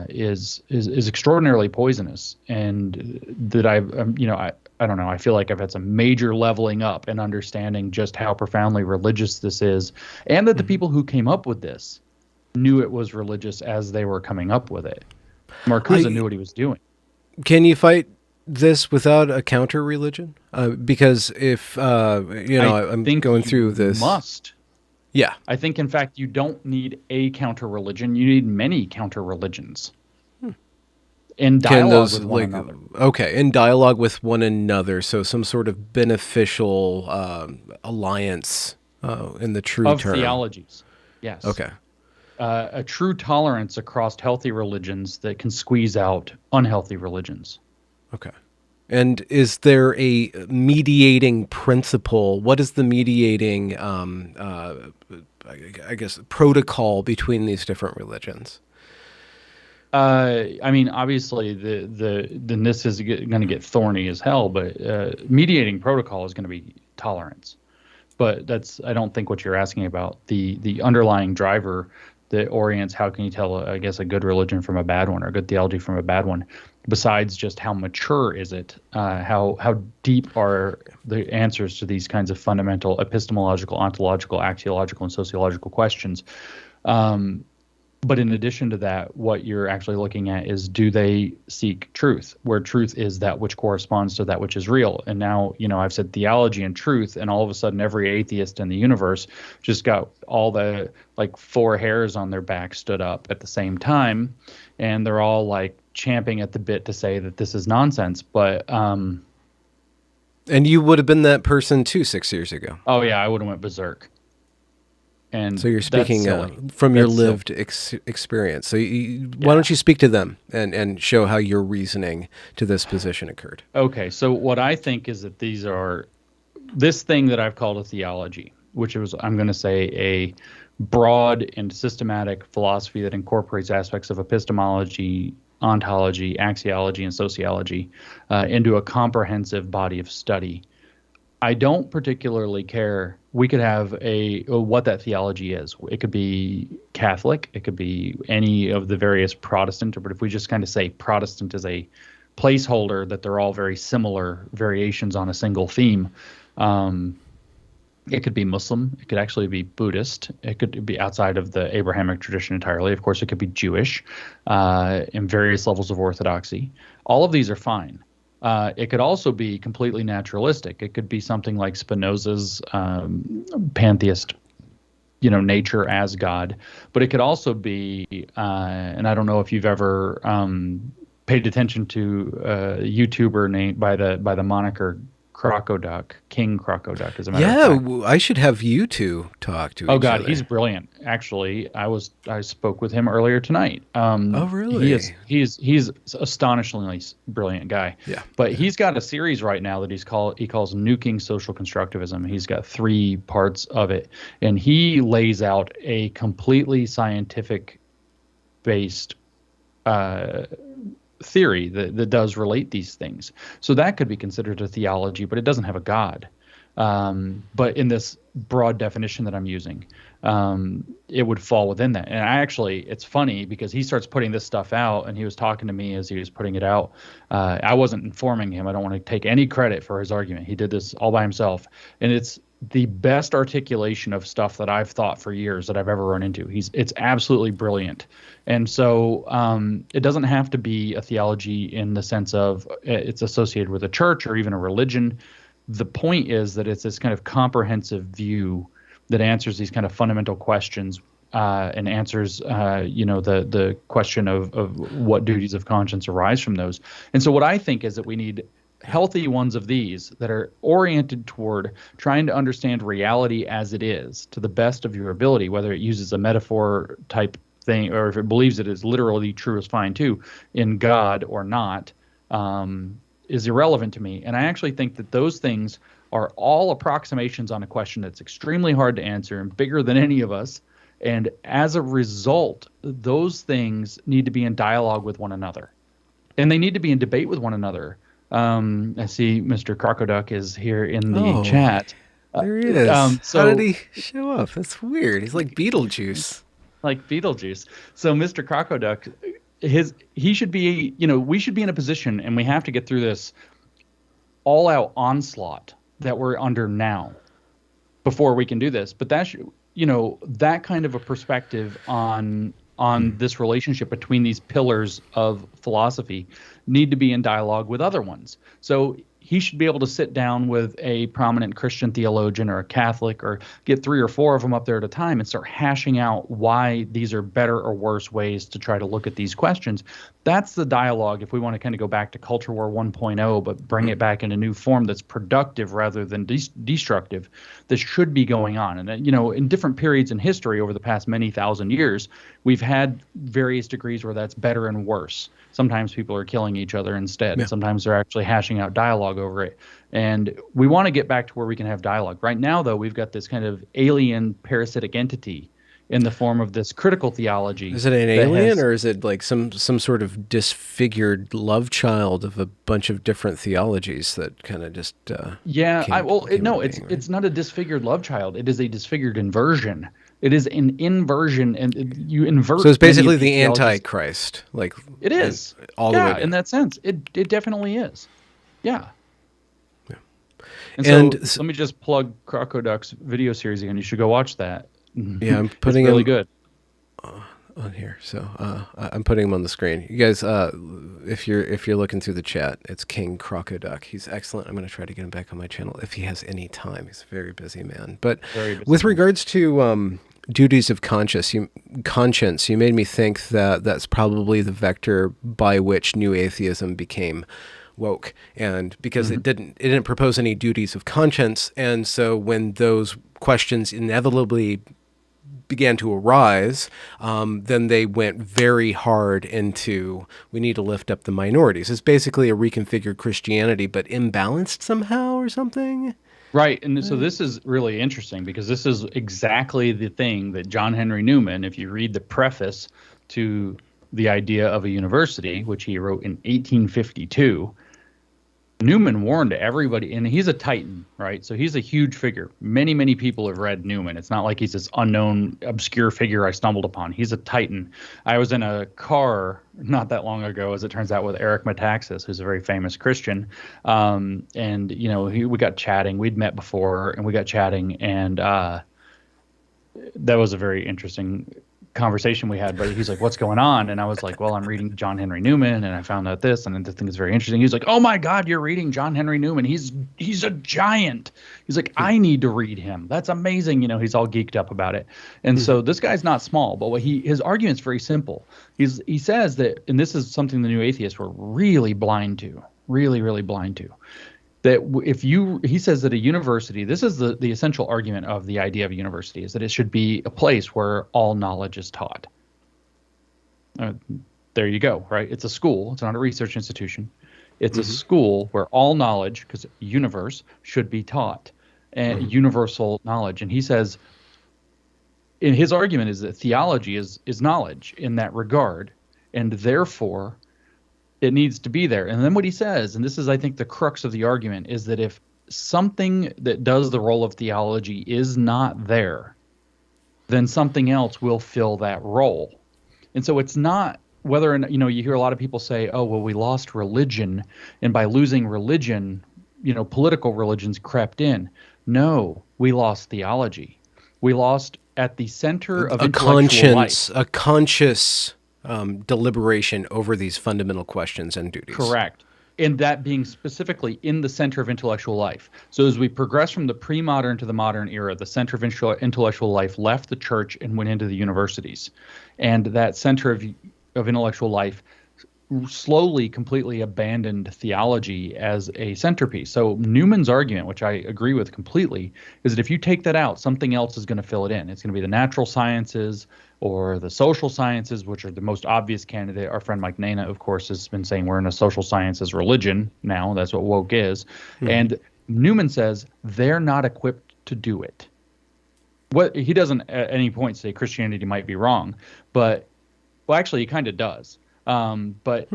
Speaker 2: is extraordinarily poisonous, and that I don't know. I feel like I've had some major leveling up and understanding just how profoundly religious this is, and that the people who came up with this knew it was religious as they were coming up with it. Marcuse knew what he was doing.
Speaker 1: Can you fight this without a counter religion? Because if I'm going through this.
Speaker 2: Must.
Speaker 1: Yeah.
Speaker 2: I think, in fact, you don't need a counter religion. You need many counter religions. In dialogue with one another.
Speaker 1: Okay, in dialogue with one another. So some sort of beneficial alliance in the true
Speaker 2: of
Speaker 1: term.
Speaker 2: Theologies. Yes.
Speaker 1: Okay.
Speaker 2: A true tolerance across healthy religions that can squeeze out unhealthy religions.
Speaker 1: Okay. And is there a mediating principle? What is the mediating, I guess, protocol between these different religions?
Speaker 2: I mean, obviously, then this is going to get thorny as hell, but mediating protocol is going to be tolerance. But that's, I don't think, what you're asking about. The underlying driver that orients how can you tell, I guess, a good religion from a bad one, or a good theology from a bad one, besides just how mature is it, how deep are the answers to these kinds of fundamental epistemological, ontological, axiological, and sociological questions. But in addition to that, what you're actually looking at is, do they seek truth, where truth is that which corresponds to that which is real? And now, I've said theology and truth, and all of a sudden every atheist in the universe just got all the, 4 hairs on their back stood up at the same time, and they're all champing at the bit to say that this is nonsense. But
Speaker 1: and you would have been that person too 6 years ago.
Speaker 2: Oh yeah, I would have went berserk. And
Speaker 1: so you're speaking from your lived experience. So why don't you speak to them and show how your reasoning to this position occurred?
Speaker 2: Okay, so what I think is that this thing that I've called a theology, which was, I'm going to say, a broad and systematic philosophy that incorporates aspects of epistemology, ontology, axiology, and sociology into a comprehensive body of study. I don't particularly care. We could have what that theology is. It could be Catholic. It could be any of the various Protestant. But if we just kind of say Protestant is a placeholder, that they're all very similar variations on a single theme. It could be Muslim. It could actually be Buddhist. It could be outside of the Abrahamic tradition entirely. Of course, it could be Jewish in various levels of orthodoxy. All of these are fine. It could also be completely naturalistic. It could be something like Spinoza's pantheist, nature as God. But it could also be, and I don't know if you've ever paid attention to a YouTuber named by the moniker Crocoduck, King Crocoduck, as a matter of fact.
Speaker 1: Yeah, I should have you two talk to each other.
Speaker 2: Oh God, he's brilliant. Actually, I spoke with him earlier tonight.
Speaker 1: Oh really?
Speaker 2: He's astonishingly brilliant guy.
Speaker 1: Yeah.
Speaker 2: But he's got a series right now that he calls Nuking Social Constructivism. He's got 3 parts of it, and he lays out a completely scientific based theory that does relate these things. So that could be considered a theology, but it doesn't have a God. But in this broad definition that I'm using, it would fall within that. And it's funny because he starts putting this stuff out, and he was talking to me as he was putting it out. I wasn't informing him. I don't want to take any credit for his argument. He did this all by himself. And it's the best articulation of stuff that I've thought for years that I've ever run into. It's absolutely brilliant. And so it doesn't have to be a theology in the sense of it's associated with a church or even a religion. The point is that it's this kind of comprehensive view that answers these kind of fundamental questions and answers, the question of what duties of conscience arise from those. And so what I think is that we need healthy ones of these that are oriented toward trying to understand reality as it is to the best of your ability, whether it uses a metaphor type thing or if it believes it is literally true is fine too, in God or not, is irrelevant to me. And I actually think that those things are all approximations on a question that's extremely hard to answer and bigger than any of us. And as a result, those things need to be in dialogue with one another. And they need to be in debate with one another. I see Mr. Crocoduck is here in the chat.
Speaker 1: There he is. How did he show up? That's weird. He's like Beetlejuice.
Speaker 2: like Beetlejuice. So Mr. Crocoduck, he should be, we should be in a position, and we have to get through this all-out onslaught that we're under now before we can do this. But that kind of a perspective on this relationship between these pillars of philosophy need to be in dialogue with other ones. So he should be able to sit down with a prominent Christian theologian or a Catholic, or get 3 or 4 of them up there at a time and start hashing out why these are better or worse ways to try to look at these questions. That's the dialogue, if we want to kind of go back to Culture War 1.0, but bring it back in a new form that's productive rather than destructive, that should be going on. And, in different periods in history over the past many thousand years, we've had various degrees where that's better and worse. Sometimes people are killing each other instead. Yeah. Sometimes they're actually hashing out dialogue over it. And we want to get back to where we can have dialogue. Right now, though, we've got this kind of alien parasitic entity in the form of this critical theology.
Speaker 1: Is it an alien, or is it like some sort of disfigured love child of a bunch of different theologies that kind of just
Speaker 2: it's not a disfigured love child. It is a disfigured inversion. It is an inversion, and you invert.
Speaker 1: So it's basically the Antichrist, like
Speaker 2: it is
Speaker 1: all the way down.
Speaker 2: In that sense, it definitely is. Yeah. And so let me just plug Crocoduck's video series again. You should go watch that.
Speaker 1: Yeah, I'm putting
Speaker 2: it's really good
Speaker 1: on here. So I'm putting him on the screen. You guys, if you're looking through the chat, it's King Crocoduck. He's excellent. I'm going to try to get him back on my channel if he has any time. He's a very busy man. But with regards to duties of conscience, you made me think that that's probably the vector by which New Atheism became woke, and because it didn't propose any duties of conscience, and so when those questions inevitably began to arise, then they went very hard into, we need to lift up the minorities. It's basically a reconfigured Christianity, but imbalanced somehow or something.
Speaker 2: Right. And so this is really interesting, because this is exactly the thing that John Henry Newman, if you read the preface to The Idea of a University, which he wrote in 1852, Newman warned everybody, and he's a titan, right? So he's a huge figure. Many, many people have read Newman. It's not like he's this unknown, obscure figure I stumbled upon. He's a titan. I was in a car not that long ago, as it turns out, with Eric Metaxas, who's a very famous Christian. And, we got chatting. We'd met before, and we got chatting, and that was a very interesting conversation we had. But he's like, what's going on? And I was like, well, I'm reading John Henry Newman, and I found out this, and I think it's very interesting. He's like, oh my God, you're reading John Henry Newman. He's a giant. He's like, I need to read him. That's amazing. He's all geeked up about it. And so this guy's not small, but his argument's very simple. He says that, and this is something the New Atheists were really blind to, really, really blind to, that he says that a university, this is the essential argument of the idea of a university, is that it should be a place where all knowledge is taught. There you go, right? It's a school. It's not a research institution. It's a school where all knowledge, because universe, should be taught, and universal knowledge. And he says, in his argument, is that theology is knowledge in that regard, and therefore it needs to be there. And then what he says, and this is, I think, the crux of the argument, is that if something that does the role of theology is not there, then something else will fill that role. And so it's not whether, you hear a lot of people say, oh, well, we lost religion, and by losing religion, political religions crept in. No, we lost theology. We lost at the center of intellectual life.
Speaker 1: A conscious deliberation over these fundamental questions and duties.
Speaker 2: Correct. And that being specifically in the center of intellectual life. So as we progress from the pre-modern to the modern era, the center of intellectual life left the church and went into the universities. And that center of intellectual life slowly, completely abandoned theology as a centerpiece. So Newman's argument, which I agree with completely, is that if you take that out, something else is going to fill it in. It's going to be the natural sciences or the social sciences, which are the most obvious candidate. Our friend Mike Nana, of course, has been saying we're in a social sciences religion now. That's what woke is. And Newman says they're not equipped to do it. What he doesn't at any point say Christianity might be wrong, but, well, actually, he kind of does. But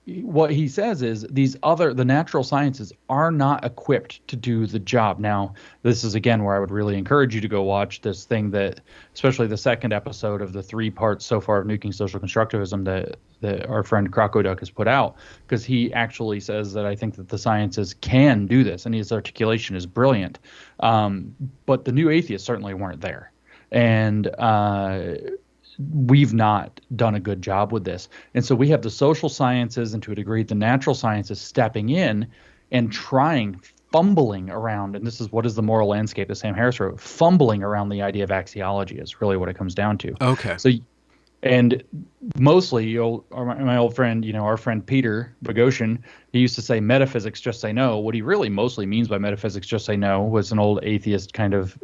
Speaker 2: what he says is the natural sciences are not equipped to do the job. Now, this is again where I would really encourage you to go watch this thing that, especially the second episode of the 3 parts so far of Nuking Social Constructivism that our friend Crocoduck has put out, because he actually says that I think that the sciences can do this, and his articulation is brilliant. But the new atheists certainly weren't there. And we've not done a good job with this. And so we have the social sciences and to a degree the natural sciences stepping in and fumbling around. And this is what is the moral landscape that Sam Harris wrote, fumbling around the idea of axiology is really what it comes down to.
Speaker 1: Okay.
Speaker 2: So, and mostly my old friend, our friend Peter Boghossian, he used to say metaphysics just say no. What he really mostly means by metaphysics just say no was an old atheist kind of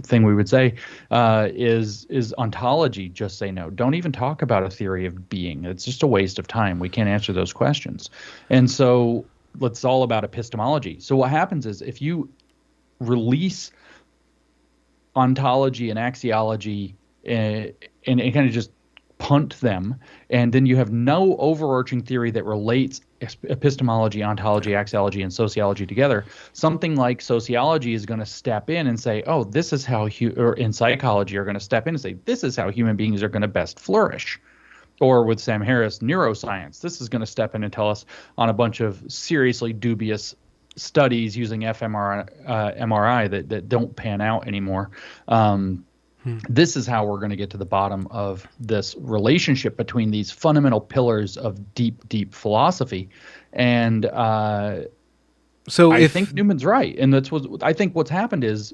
Speaker 2: thing we would say is ontology just say no. Don't even talk about a theory of being. It's just a waste of time. We can't answer those questions. And so it's all about epistemology. So what happens is if you release ontology and axiology and kind of just punt them, and then you have no overarching theory that relates epistemology, ontology, axiology, and sociology together. Something like sociology is going to step in and say, oh, this is how or in psychology are going to step in and say, this is how human beings are going to best flourish. Or with Sam Harris, neuroscience, this is going to step in and tell us on a bunch of seriously dubious studies using fMRI that don't pan out anymore. This is how we're going to get to the bottom of this relationship between these fundamental pillars of deep, deep philosophy. And I think Newman's right. And that's what I think what's happened is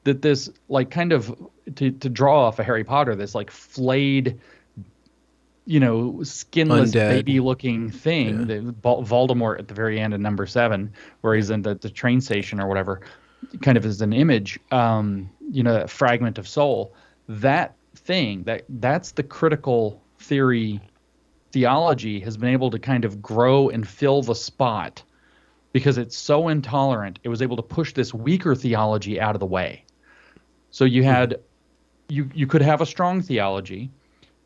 Speaker 2: that this, like, kind of to draw off of Harry Potter, this like flayed, skinless baby-looking thing that Voldemort at the very end of number 7, where he's in the train station or whatever, kind of as an image, that fragment of soul, that thing, that's the critical theology has been able to kind of grow and fill the spot because it's so intolerant. It was able to push this weaker theology out of the way. So you had, you could have a strong theology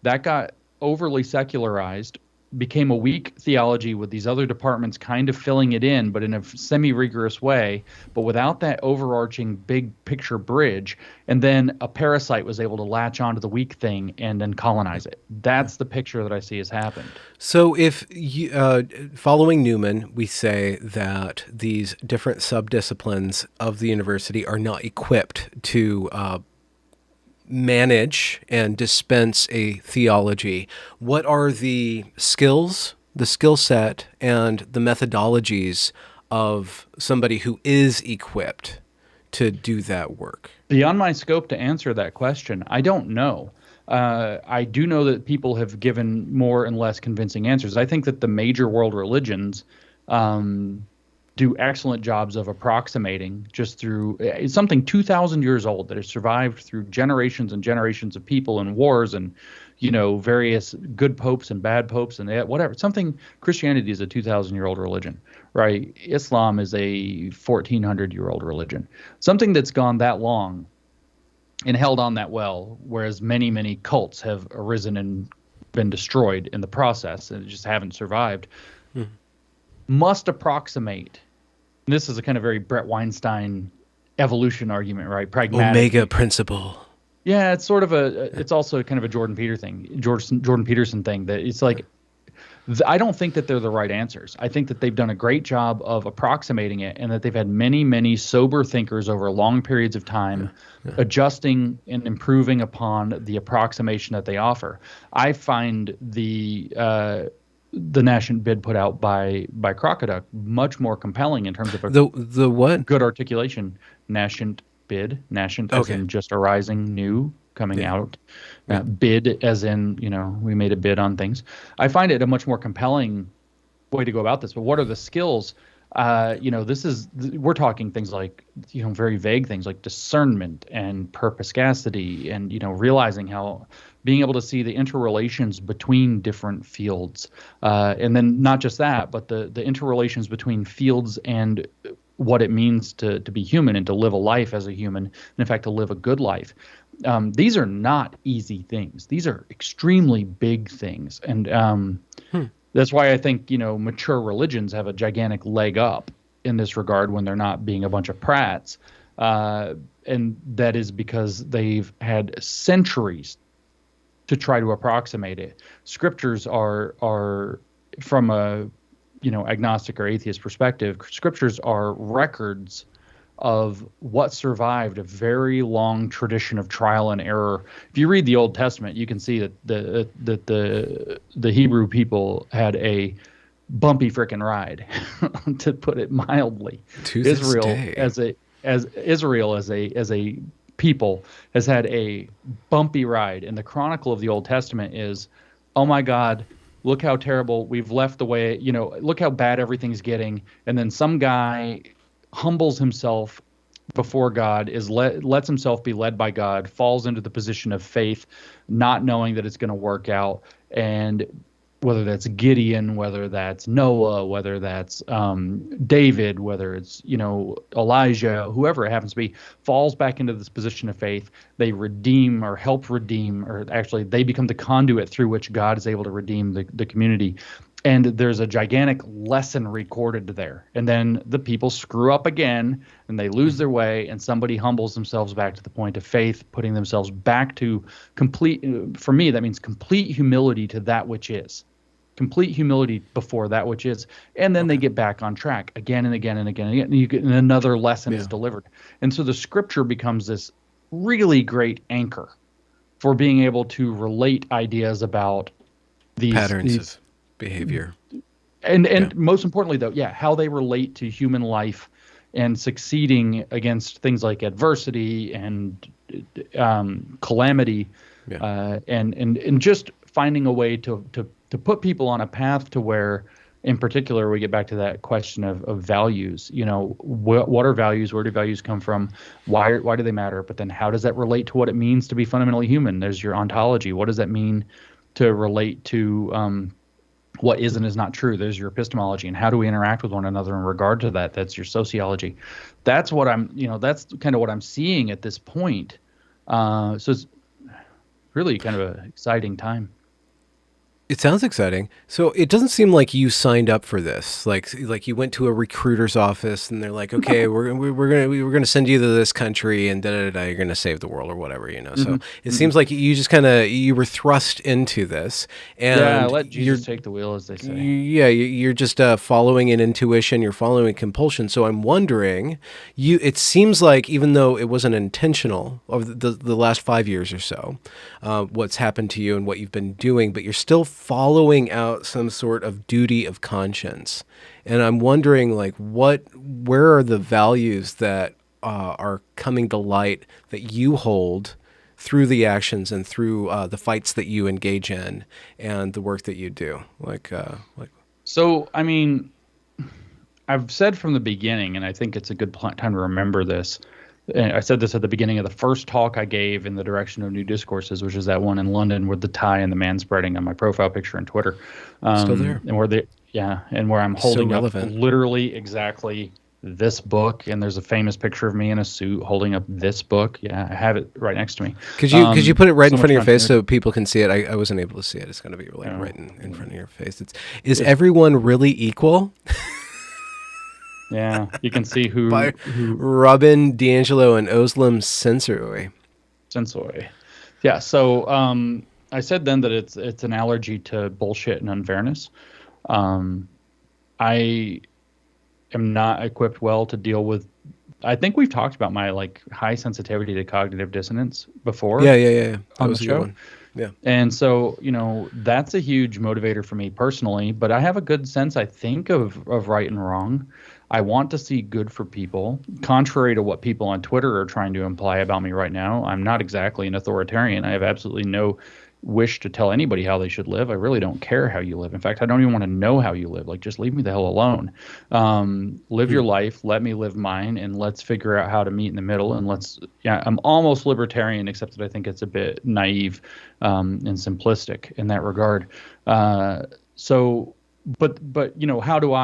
Speaker 2: that got overly secularized, became a weak theology with these other departments kind of filling it in, but in a semi-rigorous way, but without that overarching big picture bridge. And then a parasite was able to latch onto the weak thing and then colonize it. That's the picture that I see has happened.
Speaker 1: So if following Newman, we say that these different subdisciplines of the university are not equipped to manage and dispense a theology. What are the skills, the skill set, and the methodologies of somebody who is equipped to do that work?
Speaker 2: Beyond my scope to answer that question, I don't know. I do know that people have given more and less convincing answers. I think that the major world religions do excellent jobs of approximating just through it's something 2,000 years old that has survived through generations and generations of people and wars and, various good popes and bad popes and whatever. Christianity is a 2,000-year-old religion, right? Islam is a 1,400-year-old religion. Something that's gone that long and held on that well, whereas many, many cults have arisen and been destroyed in the process and just haven't survived. Must approximate. This is a kind of very Brett Weinstein evolution argument, right? Pragmatic.
Speaker 1: Omega principle.
Speaker 2: Yeah, it's sort of it's also kind of a Jordan Peterson thing that it's like, I don't think that they're the right answers. I think that they've done a great job of approximating it and that they've had many, many sober thinkers over long periods of time adjusting and improving upon the approximation that they offer. I find the nascent bid put out by Crocoduck much more compelling in terms of
Speaker 1: the what?
Speaker 2: Good articulation. Nascent bid, nascent as in just arising, new, coming out. Bid as in, we made a bid on things. I find it a much more compelling way to go about this. But what are the skills? We're talking things like, very vague things like discernment and perspicacity and, realizing how being able to see the interrelations between different fields. And then not just that, but the interrelations between fields and what it means to be human and to live a life as a human, and in fact, to live a good life. These are not easy things. These are extremely big things. And That's why I think, mature religions have a gigantic leg up in this regard when they're not being a bunch of prats. And that is because they've had centuries to try to approximate it. Scriptures are from a agnostic or atheist perspective, scriptures are records of what survived a very long tradition of trial and error. If you read the Old Testament, you can see that the Hebrew people had a bumpy frickin' ride, to put it mildly. Israel as a people has had a bumpy ride, and the chronicle of the Old Testament is, oh my God, look how terrible we've left the way, look how bad everything's getting, and then some guy humbles himself before God, lets himself be led by God, falls into the position of faith, not knowing that it's going to work out. And whether that's Gideon, whether that's Noah, whether that's David, whether it's Elijah, whoever it happens to be, falls back into this position of faith. They redeem or help redeem, or actually they become the conduit through which God is able to redeem the community. And there's a gigantic lesson recorded there. And then the people screw up again, and they lose their way, and somebody humbles themselves back to the point of faith, putting themselves back to complete, for me, that means complete humility to that which is. Complete humility before that which is. And then they get back on track again and again and again and again. And another lesson is delivered. And so the scripture becomes this really great anchor for being able to relate ideas about these
Speaker 1: patterns of behavior.
Speaker 2: And most importantly, though, how they relate to human life and succeeding against things like adversity and calamity, and just finding a way to put people on a path to where, in particular, we get back to that question of values. What are values? Where do values come from? Why do they matter? But then how does that relate to what it means to be fundamentally human? There's your ontology. What does that mean to relate to what is and is not true? There's your epistemology. And how do we interact with one another in regard to that? That's your sociology. That's what that's kind of what I'm seeing at this point. So it's really kind of an exciting time.
Speaker 1: It sounds exciting. So it doesn't seem like you signed up for this. Like you went to a recruiter's office and they're like, okay, we're gonna send you to this country and you're gonna save the world or whatever, So it seems like you just you were thrust into this, and
Speaker 2: let Jesus take the wheel, as they say.
Speaker 1: Yeah, you're just following an intuition. You're following a compulsion. So I'm wondering, it seems like even though it wasn't intentional over the last 5 years or so, what's happened to you and what you've been doing, but you're still following out some sort of duty of conscience. And I'm wondering, where are the values that are coming to light that you hold through the actions and through the fights that you engage in and the work that you do?
Speaker 2: So, I mean, I've said from the beginning, and I think it's a good time to remember this. I said this at the beginning of the first talk I gave in the direction of new discourses, which is that one in London with the tie and the manspreading on my profile picture on Twitter.
Speaker 1: Still there.
Speaker 2: And where I'm holding up literally exactly this book, and there's a famous picture of me in a suit holding up this book. Yeah, I have it right next to me.
Speaker 1: Could you put it right in front of your face so people can see it? I wasn't able to see it. It's going to be right in front of your face. Is everyone really equal?
Speaker 2: Yeah, you can see who
Speaker 1: Robin DiAngelo and Özlem
Speaker 2: Sensoy. Yeah, so I said then that it's an allergy to bullshit and unfairness. I am not equipped well to deal with. I think we've talked about my high sensitivity to cognitive dissonance before.
Speaker 1: Yeah.
Speaker 2: On the show.
Speaker 1: Yeah.
Speaker 2: And so, that's a huge motivator for me personally, but I have a good sense, I think, of right and wrong. I want to see good for people, contrary to what people on Twitter are trying to imply about me right now. I'm not exactly an authoritarian. I have absolutely no wish to tell anybody how they should live. I really don't care how you live. In fact, I don't even want to know how you live. Just leave me the hell alone. Live your life. Let me live mine, and let's figure out how to meet in the middle. And I'm almost libertarian, except that I think it's a bit naive and simplistic in that regard. But how do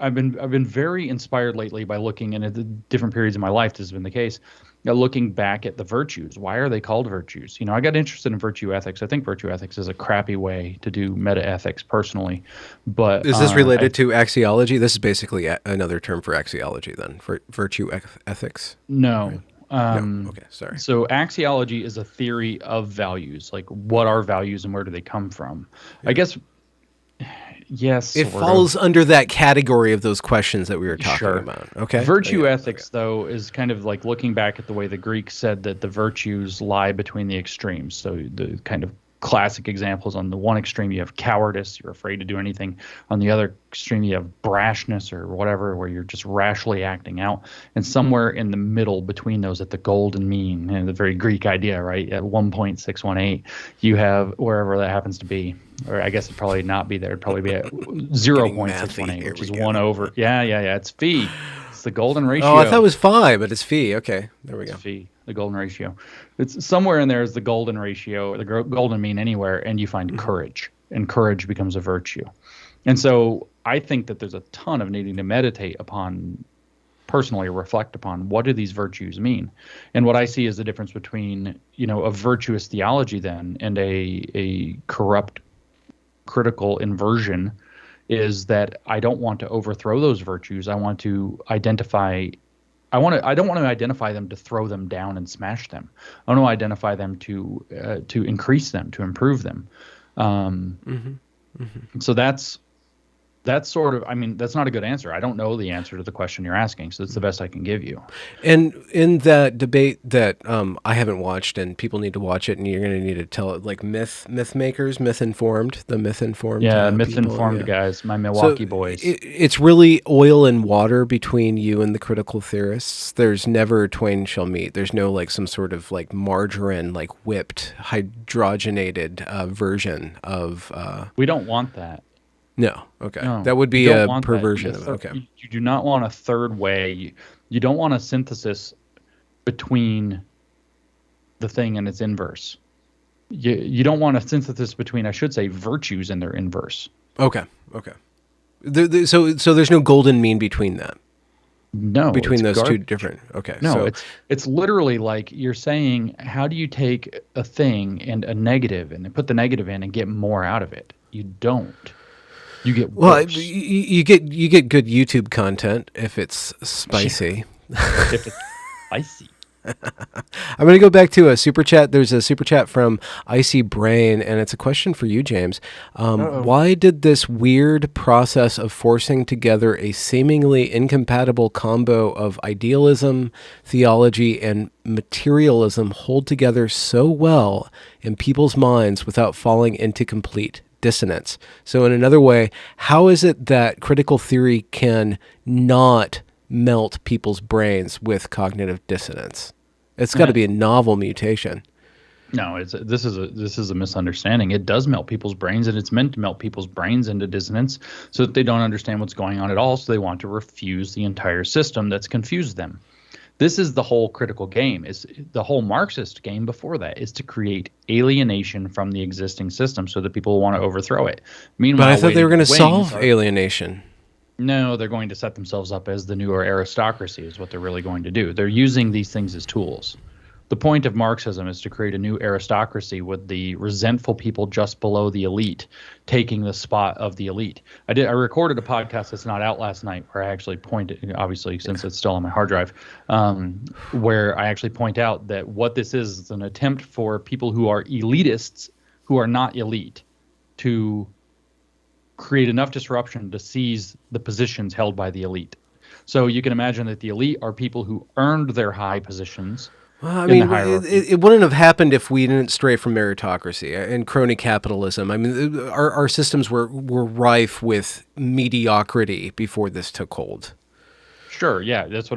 Speaker 2: I've been very inspired lately by looking, and at the different periods of my life this has been the case, looking back at the virtues. Why are they called virtues? I got interested in virtue ethics. I think virtue ethics is a crappy way to do meta ethics personally, but
Speaker 1: Is this related to axiology? This is basically another term for axiology, then, for virtue ethics.
Speaker 2: No.
Speaker 1: Right? No. Okay, sorry.
Speaker 2: So axiology is a theory of values, like what are values and where do they come from? Yeah. I guess, yes.
Speaker 1: It falls under that category of those questions that we were talking
Speaker 2: sure.
Speaker 1: about. Okay.
Speaker 2: Virtue ethics, though, is kind of like looking back at the way the Greeks said that the virtues lie between the extremes. So the kind of classic examples: on the one extreme you have cowardice, you're afraid to do anything. On the other extreme you have brashness or whatever, where you're just rashly acting out. And somewhere in the middle between those, at the golden mean, and the very Greek idea, right, at 1.618, you have, wherever that happens to be, or I guess it'd probably not be there, it'd probably be at 0.618, which is 1 over. Yeah, it's phi. It's the golden ratio.
Speaker 1: Oh, I thought it was phi, but it's phi. Okay, there we go.
Speaker 2: Phi, the golden ratio. It's somewhere in there is the golden ratio, or the golden mean anywhere, and you find courage, and courage becomes a virtue. And so I think that there's a ton of needing to meditate upon, personally reflect upon, what do these virtues mean? And what I see is the difference between, a virtuous theology then and a corrupt critical inversion is that I don't want to overthrow those virtues. I want to identify. I don't want to identify them to throw them down and smash them. I want to identify them to increase them, to improve them. So that's sort of, that's not a good answer. I don't know the answer to the question you're asking, so it's the best I can give you.
Speaker 1: And in that debate that I haven't watched, and people need to watch it, and you're going to need to tell it, like myth makers, myth-informed.
Speaker 2: Yeah, myth-informed guys, my Milwaukee boys.
Speaker 1: It's really oil and water between you and the critical theorists. There's never twain shall meet. There's no like some sort of like margarine, like whipped, hydrogenated version of...
Speaker 2: we don't want that.
Speaker 1: No, okay. No, that would be a perversion of it. Okay.
Speaker 2: You do not want a third way. You don't want a synthesis between the thing and its inverse. You don't want a synthesis between, I should say, virtues and their inverse.
Speaker 1: Okay. So there's no golden mean between that?
Speaker 2: No.
Speaker 1: Between those two different... Okay.
Speaker 2: No,
Speaker 1: so
Speaker 2: it's literally like you're saying, how do you take a thing and a negative and put the negative in and get more out of it? You don't. You get worse.
Speaker 1: Well, you get good YouTube content if it's spicy.
Speaker 2: If it's spicy.
Speaker 1: I'm going to go back to a super chat. There's a super chat from Icy Brain, and it's a question for you, James. Why did this weird process of forcing together a seemingly incompatible combo of idealism, theology, and materialism hold together so well in people's minds without falling into complete dissonance? So in another way, how is it that critical theory can not melt people's brains with cognitive dissonance? It's got to be a novel mutation.
Speaker 2: No, this is a misunderstanding. It does melt people's brains, and it's meant to melt people's brains into dissonance so that they don't understand what's going on at all, so they want to refuse the entire system that's confused them. This is the whole critical game. Is the whole Marxist game before that is to create alienation from the existing system so that people want to overthrow it. Meanwhile,
Speaker 1: but I thought they were going to solve alienation.
Speaker 2: No, they're going to set themselves up as the newer aristocracy is what they're really going to do. They're using these things as tools. The point of Marxism is to create a new aristocracy with the resentful people just below the elite taking the spot of the elite. I recorded a podcast that's not out last night where I actually pointed, obviously since it's still on my hard drive, where I actually point out that what this is an attempt for people who are elitists, who are not elite, to create enough disruption to seize the positions held by the elite. So you can imagine that the elite are people who earned their high positions.
Speaker 1: Well, I mean, it wouldn't have happened if we didn't stray from meritocracy and crony capitalism. I mean, our systems were rife with mediocrity before this took hold.
Speaker 2: Sure, yeah, that's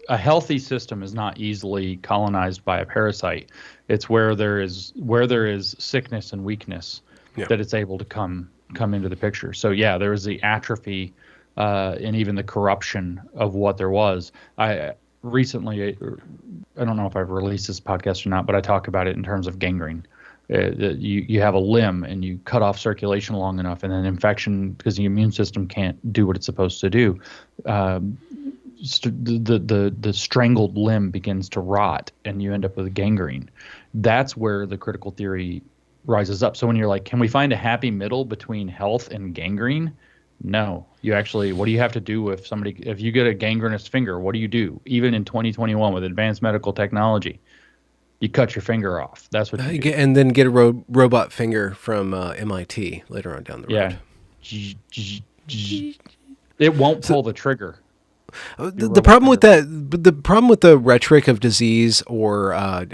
Speaker 2: a healthy system is not easily colonized by a parasite. It's where there is sickness and weakness that it's able to come into the picture. So yeah, there was the atrophy and even the corruption of what there was. Recently, I don't know if I've released this podcast or not, but I talk about it in terms of gangrene. You have a limb and you cut off circulation long enough, and then infection, because the immune system can't do what it's supposed to do, the strangled limb begins to rot and you end up with gangrene. That's where the critical theory rises up. So when you're like, can we find a happy middle between health and gangrene? No. You actually, what do you have to do if you get a gangrenous finger, what do you do? Even in 2021 with advanced medical technology, you cut your finger off. That's what you do.
Speaker 1: And then get a robot finger from MIT later on down the road.
Speaker 2: Yeah. It won't pull the trigger.
Speaker 1: The problem with that, the problem with the rhetoric of disease or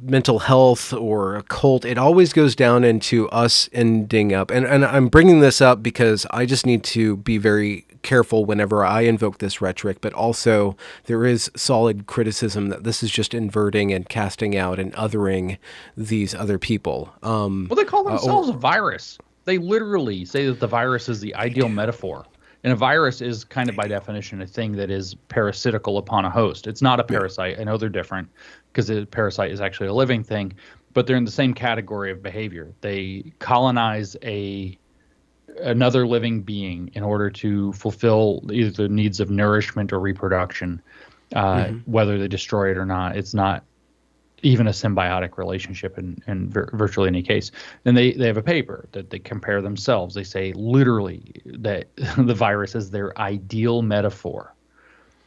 Speaker 1: mental health or a cult, it always goes down into us ending up, and I'm bringing this up because I just need to be very careful whenever I invoke this rhetoric, but also there is solid criticism that this is just inverting and casting out and othering these other people.
Speaker 2: Well, they call themselves a virus. They literally say that the virus is the ideal metaphor. And a virus is kind of by definition a thing that is parasitical upon a host. It's not a parasite. I know they're different because a parasite is actually a living thing, but they're in the same category of behavior. They colonize another living being in order to fulfill either the needs of nourishment or reproduction, whether they destroy it or not. It's not even a symbiotic relationship in virtually any case. And they have a paper that they compare themselves. They say literally that the virus is their ideal metaphor.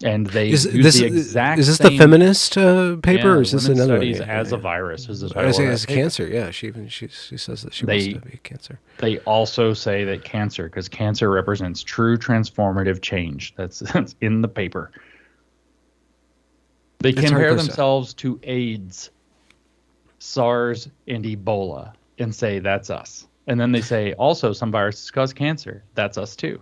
Speaker 2: And they use the exact
Speaker 1: Is this
Speaker 2: same,
Speaker 1: the feminist paper, or is this another
Speaker 2: studies as a virus? Is the title
Speaker 1: I say
Speaker 2: of
Speaker 1: as
Speaker 2: that paper.
Speaker 1: Cancer, yeah. She says that she wants to be cancer.
Speaker 2: They also say that because cancer represents true transformative change. That's in the paper. They compare themselves to AIDS, SARS, and Ebola and say that's us. And then they say also some viruses cause cancer. That's us too.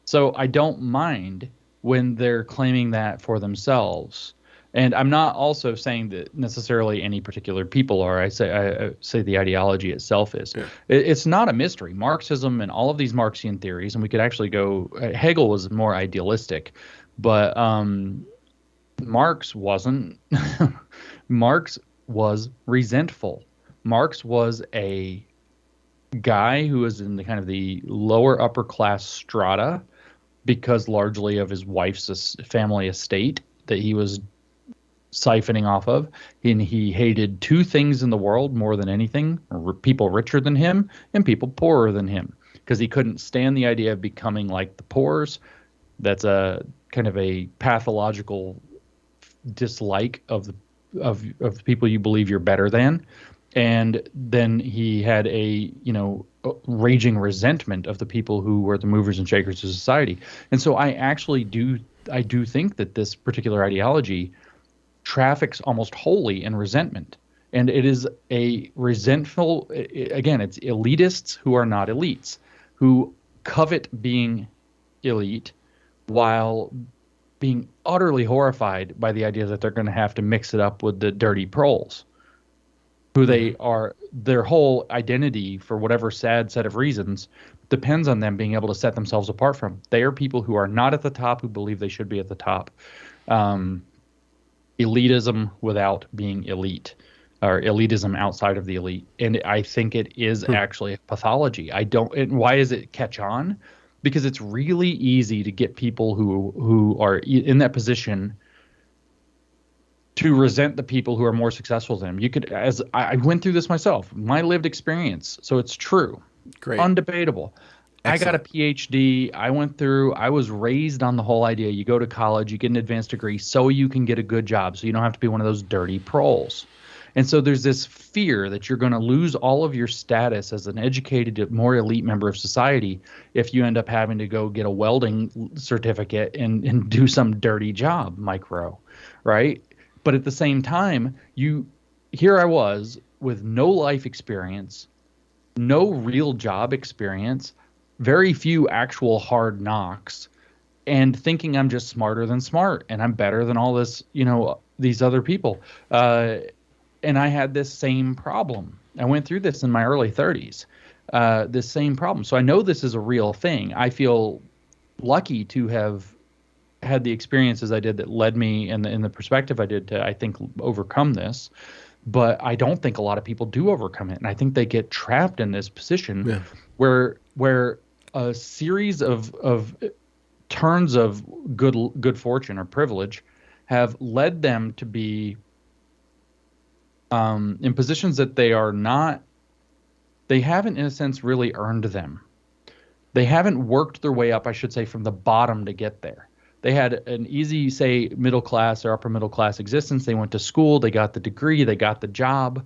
Speaker 2: So I don't mind when they're claiming that for themselves. And I'm not also saying that necessarily any particular people are. I say the ideology itself is. Yeah. It's not a mystery. Marxism and all of these Marxian theories, and we could actually go, Hegel was more idealistic, but Marx wasn't. Marx was resentful. Marx was a guy who was in the kind of the lower upper class strata because largely of his wife's family estate that he was siphoning off of. And he hated two things in the world more than anything: people richer than him and people poorer than him, because he couldn't stand the idea of becoming like the poors. That's a kind of a pathological dislike of the people you believe you're better than. And then he had a raging resentment of the people who were the movers and shakers of society. And so I do think that this particular ideology traffics almost wholly in resentment. And it is a resentful, again, it's elitists who are not elites, who covet being elite while being utterly horrified by the idea that they're going to have to mix it up with the dirty proles, who they are. Their whole identity, for whatever sad set of reasons, depends on them being able to set themselves apart from. They are people who are not at the top, who believe they should be at the top. Elitism without being elite, or elitism outside of the elite. And I think it is actually a pathology. And why does it catch on? Because it's really easy to get people who are in that position to resent the people who are more successful than them. You could, as I went through this myself, my lived experience, so it's true.
Speaker 1: Great.
Speaker 2: Undebatable. Excellent. I got a PhD. I was raised on the whole idea. You go to college, you get an advanced degree so you can get a good job, so you don't have to be one of those dirty proles. And so there's this fear that you're going to lose all of your status as an educated, more elite member of society if you end up having to go get a welding certificate and do some dirty job, micro, right? But at the same time, here I was with no life experience, no real job experience, very few actual hard knocks, and thinking I'm just smarter than smart and I'm better than all this, these other people. And I had this same problem. I went through this in my early 30s, this same problem. So I know this is a real thing. I feel lucky to have had the experiences I did that led me in the perspective I did to, I think, overcome this. But I don't think a lot of people do overcome it. And I think they get trapped in this position where a series of turns of good fortune or privilege have led them to be in positions that they haven't, in a sense, really earned them. They haven't worked their way up, I should say, from the bottom to get there. They had an easy, say, middle class or upper middle class existence. They went to school, they got the degree, they got the job,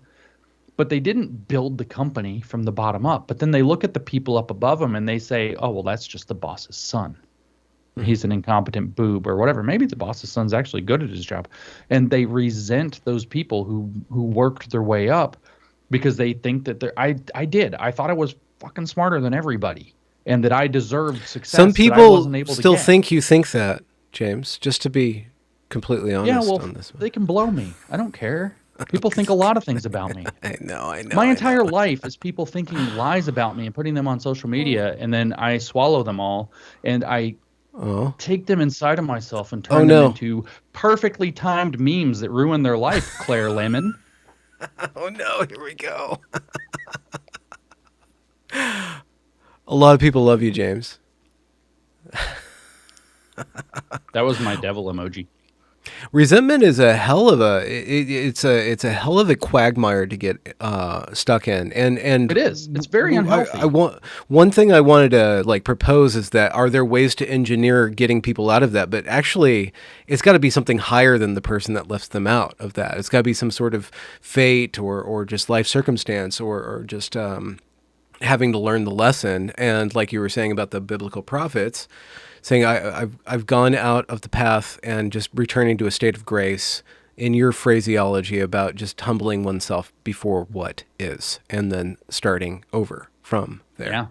Speaker 2: but they didn't build the company from the bottom up. But then they look at the people up above them and they say, oh, well, that's just the boss's son. He's an incompetent boob or whatever. Maybe the boss's son's actually good at his job. And they resent those people who worked their way up because they think that I thought I was fucking smarter than everybody and that I deserved success.
Speaker 1: Some people still think you think that, James, just to be completely honest on this one.
Speaker 2: They can blow me. I don't care. People think a lot of things about me.
Speaker 1: I know.
Speaker 2: My entire life is people thinking lies about me and putting them on social media, and then I swallow them all, and I take them inside of myself and turn them into perfectly timed memes that ruin their life, Claire Lemon.
Speaker 1: Oh, no. Here we go. A lot of people love you, James.
Speaker 2: That was my devil emoji.
Speaker 1: Resentment is a hell of it's a hell of a quagmire to get stuck in, and
Speaker 2: it is. It's very unhealthy.
Speaker 1: One thing I wanted to propose is that are there ways to engineer getting people out of that? But actually, it's got to be something higher than the person that lifts them out of that. It's got to be some sort of fate or just life circumstance or just having to learn the lesson. And like you were saying about the biblical prophets, saying I've gone out of the path and just returning to a state of grace in your phraseology about just humbling oneself before what is and then starting over from there.
Speaker 2: Yeah,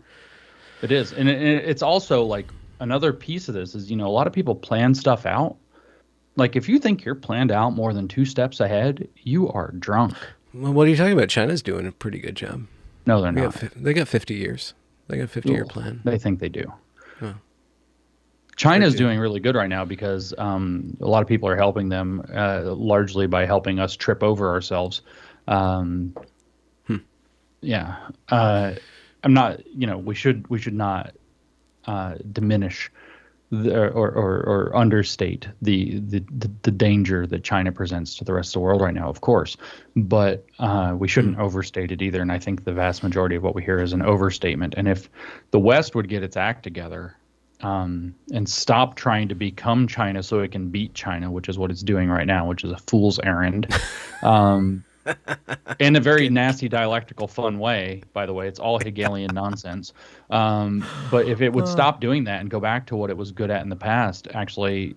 Speaker 2: it is. And it's also like another piece of this is, a lot of people plan stuff out. Like if you think you're planned out more than 2 steps ahead, you are drunk.
Speaker 1: Well, what are you talking about? China's doing a pretty good job.
Speaker 2: No, they're not.
Speaker 1: They got 50 years. They got a 50-year plan.
Speaker 2: They think they do. Oh. China's doing really good right now because a lot of people are helping them largely by helping us trip over ourselves. Yeah. I'm not, we should not diminish or understate the danger that China presents to the rest of the world right now, of course. But we shouldn't overstate it either. And I think the vast majority of what we hear is an overstatement. And if the West would get its act together, and stop trying to become China so it can beat China, which is what it's doing right now, which is a fool's errand. In a very nasty, dialectical, fun way, by the way. It's all Hegelian nonsense. But if it would stop doing that and go back to what it was good at in the past, actually,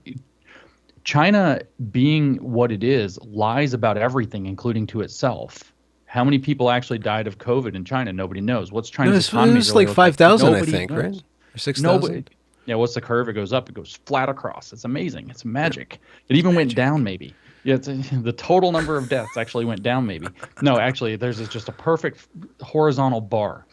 Speaker 2: China being what it is lies about everything, including to itself. How many people actually died of COVID in China? Nobody knows. What's China's economy?
Speaker 1: It's like 5,000, I think, right? Or 6,000?
Speaker 2: Yeah, what's the curve? It goes up. It goes flat across. It's amazing. It's magic. It even went down, maybe. Yeah, the total number of deaths actually went down, maybe. No, actually, there's just a perfect horizontal bar.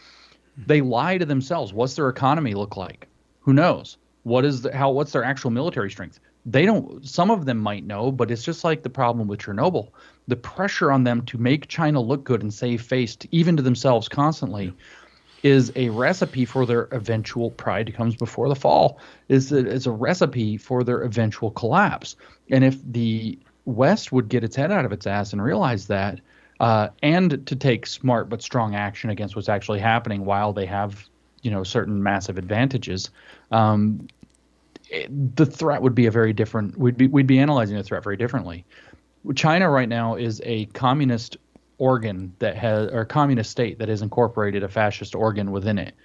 Speaker 2: They lie to themselves. What's their economy look like? Who knows? What's their actual military strength? They don't. Some of them might know, but it's just like the problem with Chernobyl. The pressure on them to make China look good and save face, even to themselves constantly, is a recipe for their eventual pride comes before the fall. Is a recipe for their eventual collapse. And if the West would get its head out of its ass and realize that, and to take smart but strong action against what's actually happening while they have, certain massive advantages, the threat would be a very different. We'd be analyzing the threat very differently. China right now is a communist organ or communist state that has incorporated a fascist organ within it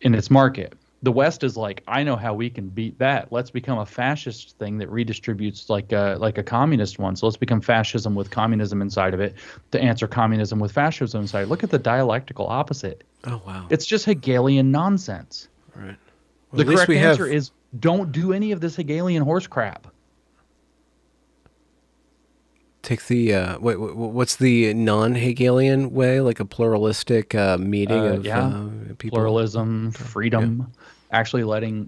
Speaker 2: in its market. The West is like, I know how we can beat that. Let's become a fascist thing that redistributes like a communist one. So let's become fascism with communism inside of it to answer communism with fascism inside. Look at the dialectical opposite.
Speaker 1: Oh, wow.
Speaker 2: It's just Hegelian nonsense.
Speaker 1: Right.
Speaker 2: Well, the correct answer is don't do any of this Hegelian horse crap.
Speaker 1: Take the what's the non-Hegelian way, like a pluralistic meeting of people?
Speaker 2: Pluralism, freedom, actually letting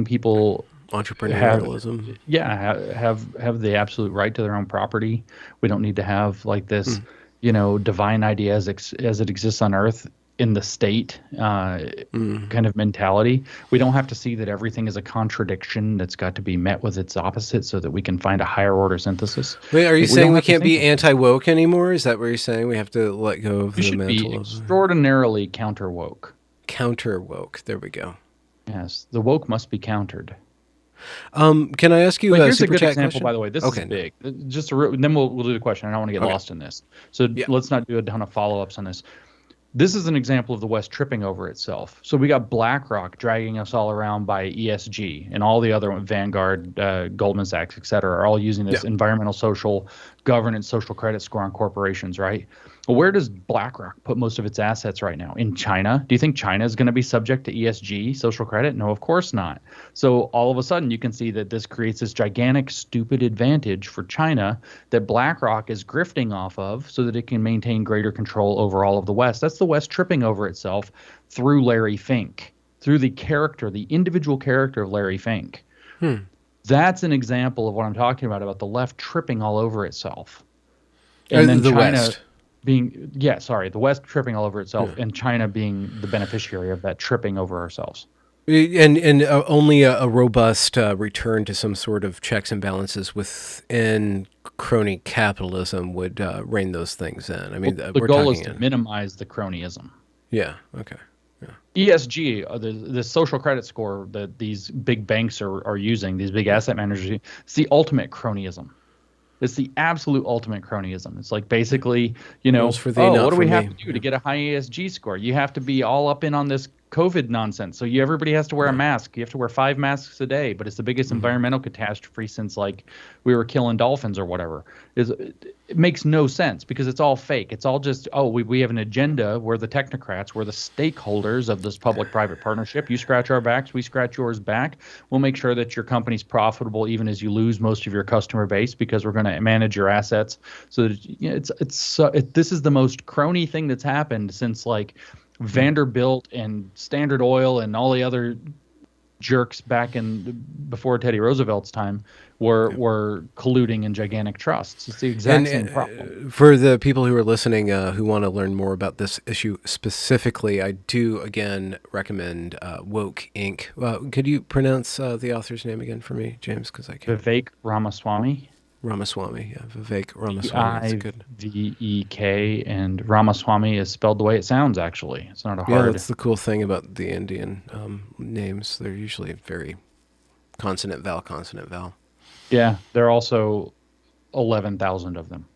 Speaker 2: people
Speaker 1: entrepreneurialism.
Speaker 2: Have the absolute right to their own property. We don't need to have like this, divine idea as it exists on Earth in the state kind of mentality. We don't have to see that everything is a contradiction that's got to be met with its opposite so that we can find a higher order synthesis.
Speaker 1: Wait, are you
Speaker 2: Like,
Speaker 1: saying we can't be anti-woke anymore? Is that what you're saying? We have to let go of the mantle?
Speaker 2: We should be extraordinarily counter-woke.
Speaker 1: Counter-woke. There we go.
Speaker 2: Yes, the woke must be countered.
Speaker 1: Can I ask you
Speaker 2: here's
Speaker 1: a
Speaker 2: a good example,
Speaker 1: question?
Speaker 2: by the way. This is big. Then we'll do the question. I don't want to get lost in this. So let's not do a ton of follow-ups on this. This is an example of the West tripping over itself. So we got BlackRock dragging us all around by ESG, and all the other Vanguard, Goldman Sachs, et cetera, are all using this environmental, social, governance, social credit score on corporations, right? Well, where does BlackRock put most of its assets right now? In China? Do you think China is going to be subject to ESG, social credit? No, of course not. So all of a sudden you can see that this creates this gigantic, stupid advantage for China that BlackRock is grifting off of so that it can maintain greater control over all of the West. That's the West tripping over itself through Larry Fink, through the character, the individual character of Larry Fink. That's an example of what I'm talking about the left tripping all over itself. And then China
Speaker 1: West.
Speaker 2: The West tripping all over itself, and China being the beneficiary of that tripping over ourselves.
Speaker 1: And only a robust return to some sort of checks and balances within crony capitalism would rein those things in. I mean,
Speaker 2: the goal is to minimize the cronyism.
Speaker 1: Yeah. Okay.
Speaker 2: ESG, the social credit score that these big banks are using, these big asset managers, it's the ultimate cronyism. It's the absolute ultimate cronyism. It's like basically, what do we have to do to get a high ESG score? You have to be all up in on this COVID nonsense. So everybody has to wear a mask. You have to wear 5 masks a day, but it's the biggest environmental catastrophe since like we were killing dolphins or whatever. It makes no sense because it's all fake. It's all just, we have an agenda. We're the technocrats. We're the stakeholders of this public-private partnership. You scratch our backs, we scratch yours back. We'll make sure that your company's profitable even as you lose most of your customer base because we're going to manage your assets. So that, this is the most crony thing that's happened since like Vanderbilt and Standard Oil and all the other jerks back in before Teddy Roosevelt's time were colluding in gigantic trusts. It's the exact same problem.
Speaker 1: For the people who are listening who want to learn more about this issue specifically, I do again recommend Woke Inc. Could you pronounce the author's name again for me, James? Because I can't.
Speaker 2: Vivek Ramaswamy.
Speaker 1: Vivek Ramaswamy.
Speaker 2: Vivek, and Ramaswamy is spelled the way it sounds, actually. It's not a hard...
Speaker 1: Yeah, that's the cool thing about the Indian names. They're usually very consonant, vowel.
Speaker 2: Yeah, there are also 11,000 of them.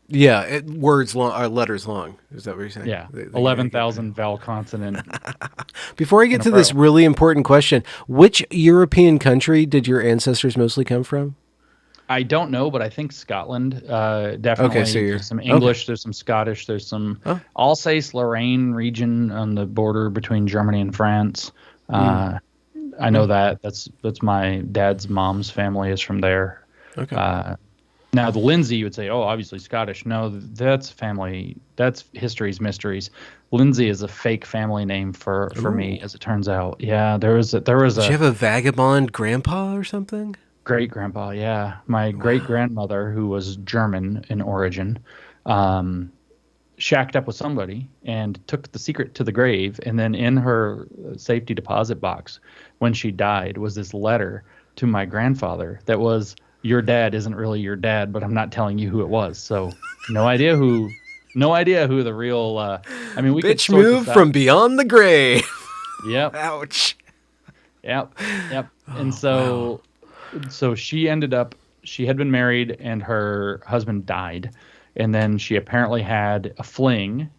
Speaker 1: Yeah, words long, or letters long. Is that what you're saying?
Speaker 2: Yeah, 11,000 vowel consonant.
Speaker 1: Before I get to this really important question, which European country did your ancestors mostly come from?
Speaker 2: I don't know, but I think Scotland. Definitely. Okay, so there's some English, there's some Scottish, there's some Alsace-Lorraine region on the border between Germany and France. I know that. That's my dad's mom's family is from there. Okay. Now the Lindsay, you would say, obviously Scottish. No, that's family. That's history's mysteries. Lindsay is a fake family name for me, as it turns out. Yeah, there was. Did you
Speaker 1: have a vagabond grandpa or something?
Speaker 2: Great grandpa, yeah. My great grandmother, who was German in origin, shacked up with somebody and took the secret to the grave. And then in her safety deposit box, when she died, was this letter to my grandfather that was, "Your dad isn't really your dad, but I'm not telling you who it was." So no idea who the real. We could
Speaker 1: bitch moved from beyond the grave.
Speaker 2: Yep.
Speaker 1: Ouch.
Speaker 2: Yep. And so. Wow. So she had been married and her husband died. And then she apparently had a fling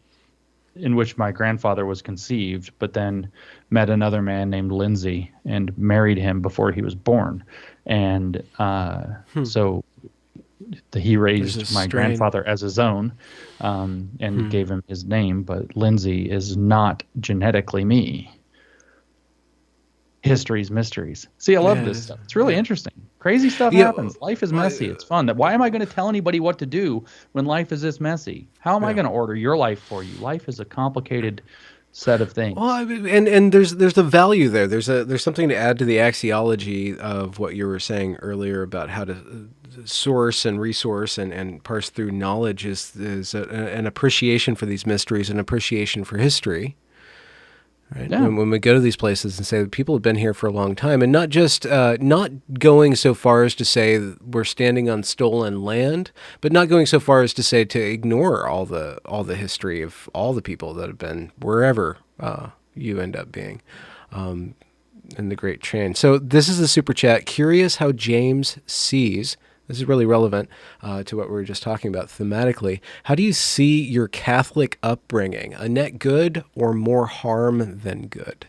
Speaker 2: in which my grandfather was conceived, but then met another man named Lindsay and married him before he was born. And so he raised my grandfather as his own and gave him his name. But Lindsay is not genetically me. History's mysteries. See, I love this stuff. It's really interesting. Crazy stuff happens. Life is messy. It's fun. Why am I going to tell anybody what to do when life is this messy? How am I going to order your life for you? Life is a complicated set of things.
Speaker 1: Well, and there's the value there. There's something to add to the axiology of what you were saying earlier about how to source and resource and parse through knowledge is an appreciation for these mysteries, an appreciation for history. Right.
Speaker 2: Yeah.
Speaker 1: When we go to these places and say that people have been here for a long time, and not just not going so far as to say that we're standing on stolen land, but not going so far as to say to ignore all the history of all the people that have been wherever you end up being in the Great Chain. So this is the super chat. Curious how James sees. This is really relevant to what we were just talking about thematically. How do you see your Catholic upbringing? A net good or more harm than good?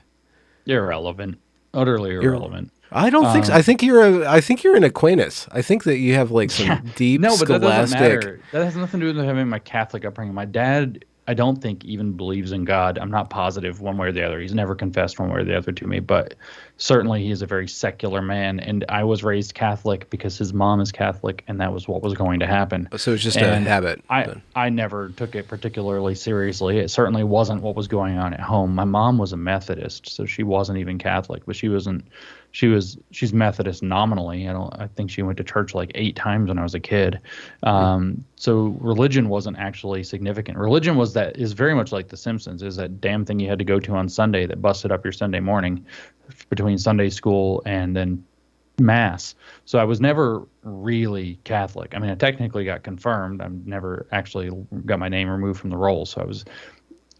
Speaker 2: Irrelevant. Utterly irrelevant.
Speaker 1: I don't think so. I think you're an Aquinas. I think that you have like some deep scholastic.
Speaker 2: That doesn't matter. That has nothing to do with having my Catholic upbringing. My dad, I don't think, even believes in God. I'm not positive one way or the other. He's never confessed one way or the other to me, but certainly he is a very secular man. And I was raised Catholic because his mom is Catholic, and that was what was going to happen.
Speaker 1: So it's just a habit.
Speaker 2: I never took it particularly seriously. It certainly wasn't what was going on at home. My mom was a Methodist, so she wasn't even Catholic, but she's Methodist nominally. I think she went to church like 8 times when I was a kid. So religion wasn't actually significant. Religion is very much like The Simpsons, is that damn thing you had to go to on Sunday that busted up your Sunday morning between Sunday school and then Mass. So I was never really Catholic. I mean, I technically got confirmed. I've never actually got my name removed from the roll. So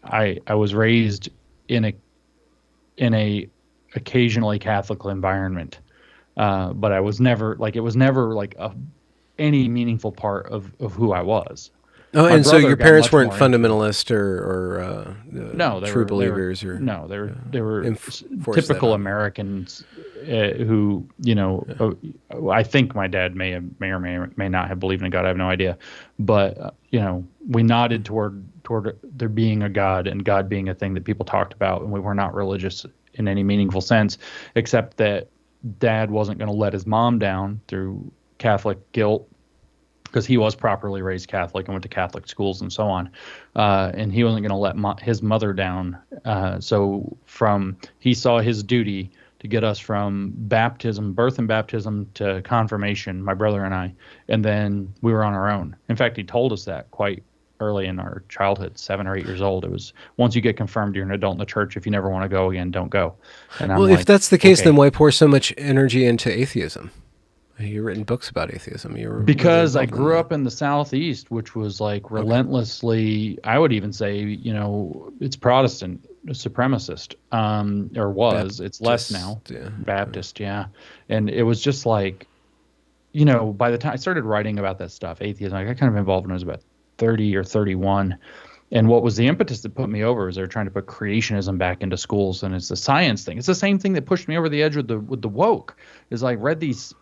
Speaker 2: I was raised in a occasionally Catholic environment, but I was never like, it was never like any meaningful part of who I was.
Speaker 1: Oh, and so your parents weren't fundamentalist or
Speaker 2: no,
Speaker 1: true believers, or
Speaker 2: no, they were typical Americans who, I think my dad may or may not have believed in God. I have no idea, but we nodded toward there being a God and God being a thing that people talked about, and we were not religious in any meaningful sense, except that Dad wasn't going to let his mom down through Catholic guilt, because he was properly raised Catholic and went to Catholic schools and so on. And he wasn't going to let his mother down. So he saw his duty to get us from birth and baptism to confirmation, my brother and I, and then we were on our own. In fact, he told us that quite early in our childhood, 7 or 8 years old. It was, once you get confirmed, you're an adult in the church. If you never want to go again, don't go. And
Speaker 1: well, if that's the case, then why pour so much energy into atheism? You've written books about atheism.
Speaker 2: Because I grew up in the Southeast, which was like relentlessly, I would even say, it's Protestant, supremacist, or was. It's less now. Yeah. Baptist, yeah. And it was just like, by the time I started writing about that stuff, atheism, I got kind of involved when I was about 30 or 31. And what was the impetus that put me over is they were trying to put creationism back into schools, and it's the science thing. It's the same thing that pushed me over the edge with the woke. Is I read these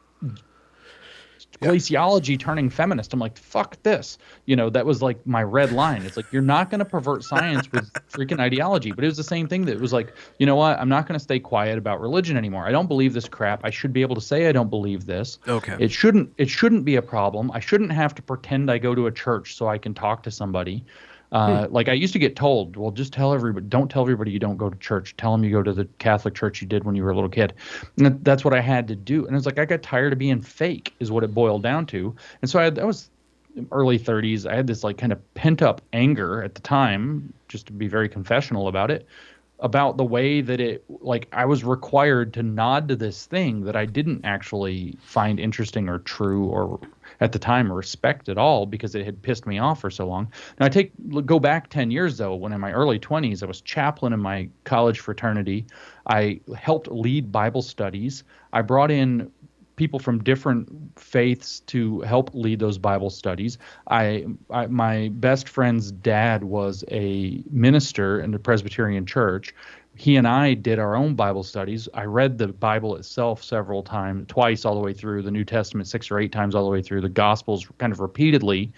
Speaker 2: glaciology turning feminist. I'm like, fuck this. That was like my red line. It's like, you're not going to pervert science with freaking ideology. But it was the same thing that was like, you know what? I'm not going to stay quiet about religion anymore. I don't believe this crap. I should be able to say I don't believe this.
Speaker 1: Okay.
Speaker 2: It shouldn't be a problem. I shouldn't have to pretend I go to a church so I can talk to somebody. Like I used to get told, well, just don't tell everybody you don't go to church. Tell them you go to the Catholic church you did when you were a little kid. And that's what I had to do. And it's like, I got tired of being fake is what it boiled down to. And so I was early 30s. I had this like kind of pent up anger at the time, just to be very confessional about it, about the way that I was required to nod to this thing that I didn't actually find interesting or true or at the time respect at all, because it had pissed me off for so long. Now go back 10 years though, when in my early 20s, I was chaplain in my college fraternity. I helped lead Bible studies. I brought in people from different faiths to help lead those Bible studies. My best friend's dad was a minister in the Presbyterian church. He and I did our own Bible studies. I read the Bible itself twice all the way through, the New Testament 6 or 8 times all the way through, the Gospels kind of repeatedly.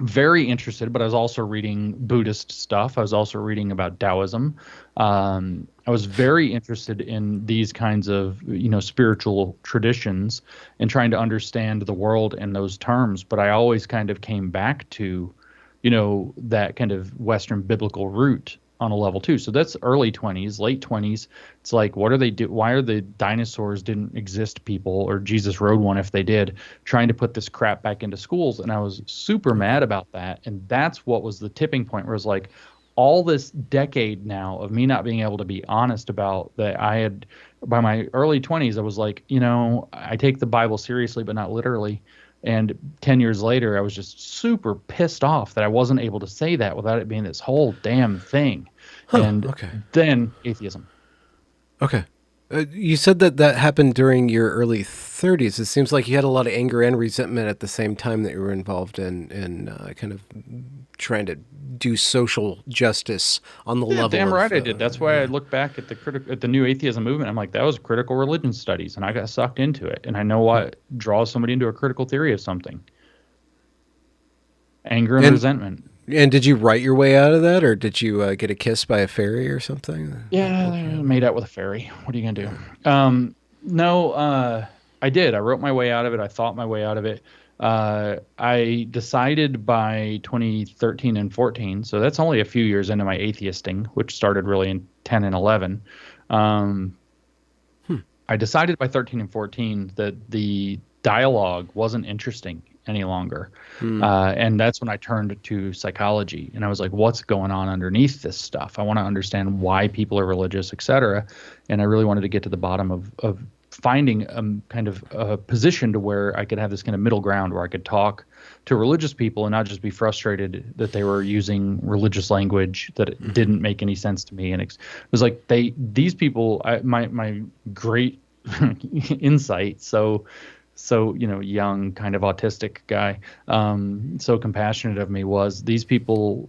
Speaker 2: Very interested, but I was also reading Buddhist stuff. I was also reading about Taoism. I was very interested in these kinds of, spiritual traditions and trying to understand the world in those terms. But I always kind of came back to, that kind of Western biblical root on a level too. So that's early 20s, late 20s. It's like, what are they do? Why are the dinosaurs didn't exist people, or Jesus rode one if they did, trying to put this crap back into schools? And I was super mad about that. And that's what was the tipping point, where it was like, all this decade now of me not being able to be honest about that, I had, by my early 20s, I was like, I take the Bible seriously, but not literally. And 10 years later, I was just super pissed off that I wasn't able to say that without it being this whole damn thing.
Speaker 1: Okay.
Speaker 2: Then atheism.
Speaker 1: Okay. You said that happened during your early 30s. It seems like you had a lot of anger and resentment at the same time that you were involved in kind of trying to do social justice on the level.
Speaker 2: Damn right I did. That's why I look back at the new atheism movement. I'm like, that was critical religion studies, and I got sucked into it. And I know what draws somebody into a critical theory of something. Anger and resentment.
Speaker 1: And did you write your way out of that, or did you get a kiss by a fairy or something?
Speaker 2: Yeah, made out with a fairy. What are you going to do? No, I did. I wrote my way out of it. I thought my way out of it. I decided by 2013 and 14, so that's only a few years into my atheisting, which started really in 10 and 11. I decided by 13 and 14 that the dialogue wasn't interesting any longer. And that's when I turned to psychology, and I was like, what's going on underneath this stuff? I want to understand why people are religious, etc. And I really wanted to get to the bottom of finding kind of a position to where I could have this kind of middle ground where I could talk to religious people and not just be frustrated that they were using religious language that it didn't make any sense to me. And it was like these people, my great insight, so young, kind of autistic guy, so compassionate of me, was these people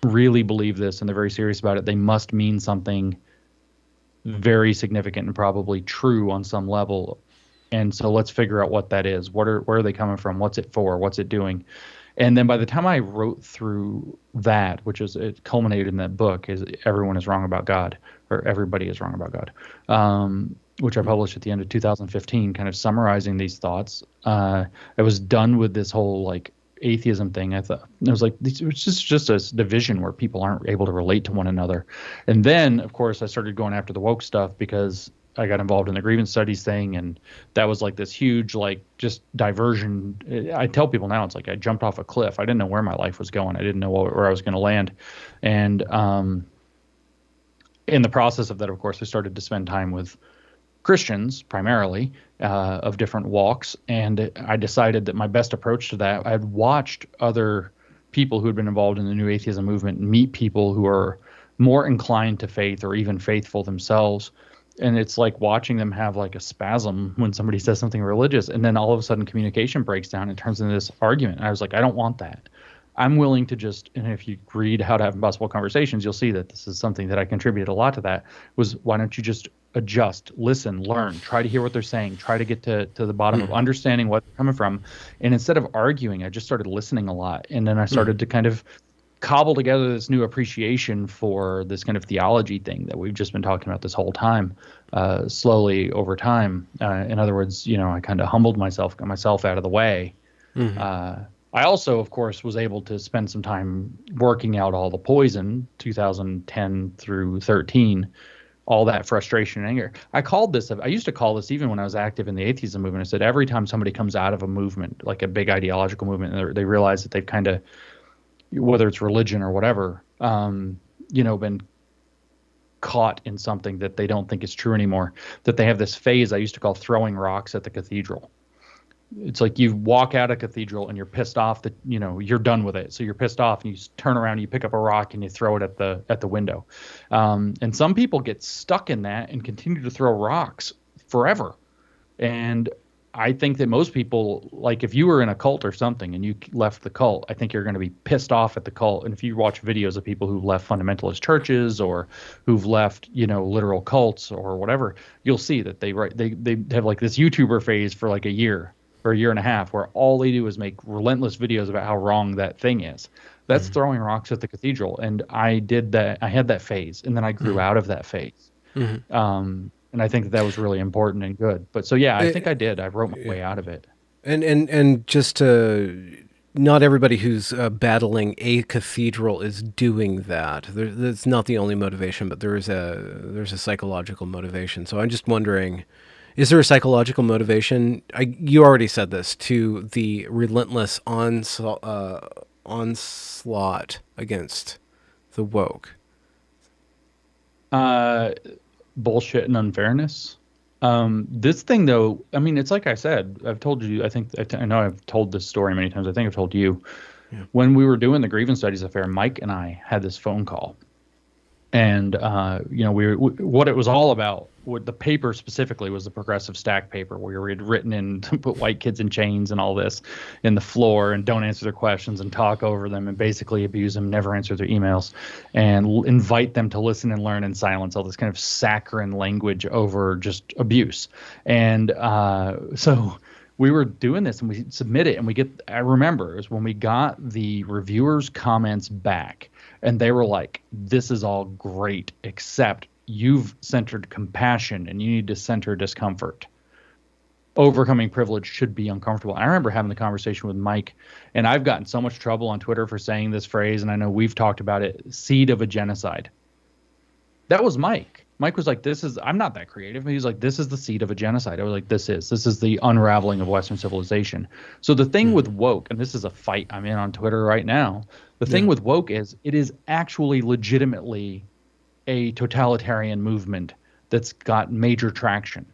Speaker 2: really believe this and they're very serious about it. They must mean something very significant and probably true on some level. And so let's figure out what that is. Where are they coming from? What's it for? What's it doing? And then by the time I wrote through that, it culminated in that book, is Everyone is Wrong About God, or Everybody is Wrong About God, which I published at the end of 2015, kind of summarizing these thoughts. I was done with this whole atheism thing. I thought it was like, it was just a division where people aren't able to relate to one another. And then, of course, I started going after the woke stuff because I got involved in the grievance studies thing, and that was like this huge just diversion. I tell people now, it's like I jumped off a cliff. I didn't know where my life was going. I didn't know where I was going to land. And in the process of that, of course, I started to spend time with Christians primarily, of different walks, and I decided that my best approach to that, I had watched other people who had been involved in the new atheism movement meet people who are more inclined to faith or even faithful themselves, and it's like watching them have a spasm when somebody says something religious, and then all of a sudden communication breaks down and turns into this argument. And I was like, I don't want that. I'm willing to and if you read How to Have Impossible Conversations, you'll see that this is something that I contributed a lot to. That was, why don't you just adjust, listen, learn, try to hear what they're saying, try to get to the bottom of understanding what they're coming from. And instead of arguing, I just started listening a lot. And then I started to kind of cobble together this new appreciation for this kind of theology thing that we've just been talking about this whole time, slowly over time. In other words, I kind of humbled myself, got myself out of the way. I also, of course, was able to spend some time working out all the poison, 2010 through 13, all that frustration and anger. I used to call this, even when I was active in the atheism movement, I said every time somebody comes out of a movement, like a big ideological movement, and they realize that they've kind of, whether it's religion or whatever, been caught in something that they don't think is true anymore, that they have this phase I used to call throwing rocks at the cathedral. It's like you walk out of cathedral and you're pissed off that, you're done with it. So you're pissed off and you turn around and you pick up a rock and you throw it at the window. And some people get stuck in that and continue to throw rocks forever. And I think that most people, if you were in a cult or something and you left the cult, I think you're going to be pissed off at the cult. And if you watch videos of people who've left fundamentalist churches or who've left, literal cults or whatever, you'll see that they have this YouTuber phase for a year or a year and a half where all they do is make relentless videos about how wrong that thing is. That's throwing rocks at the cathedral. And I did that. I had that phase, and then I grew out of that phase. And I think that was really important and good. But so, yeah, I think I did. I wrote my way out of it.
Speaker 1: And just to not everybody who's battling a cathedral is doing that. That's not the only motivation, but there's a psychological motivation. So I'm just wondering, is there a psychological motivation? You already said this, to the relentless onslaught against the woke.
Speaker 2: Bullshit and unfairness. This thing, though, I mean, it's like I said, I've told you, I know I've told this story many times. I think I've told you. Yeah. When we were doing the Grievance Studies affair, Mike and I had this phone call. And, what it was all about, what the paper specifically was the progressive stack paper, where we had written in to put white kids in chains and all this in the floor and don't answer their questions and talk over them and basically abuse them, never answer their emails, and invite them to listen and learn in silence, all this kind of saccharine language over just abuse. And so we were doing this and we submit it, and I remember it was when we got the reviewers' comments back. And they were like, this is all great, except you've centered compassion and you need to center discomfort. Overcoming privilege should be uncomfortable. I remember having the conversation with Mike, and I've gotten so much trouble on Twitter for saying this phrase, and I know we've talked about it, seed of a genocide. That was Mike. Mike was like, I'm not that creative. He was like, this is the seed of a genocide. I was like, this is the unraveling of Western civilization. So the thing with woke, and this is a fight I'm in on Twitter right now, the thing with woke is it is actually legitimately a totalitarian movement that's got major traction.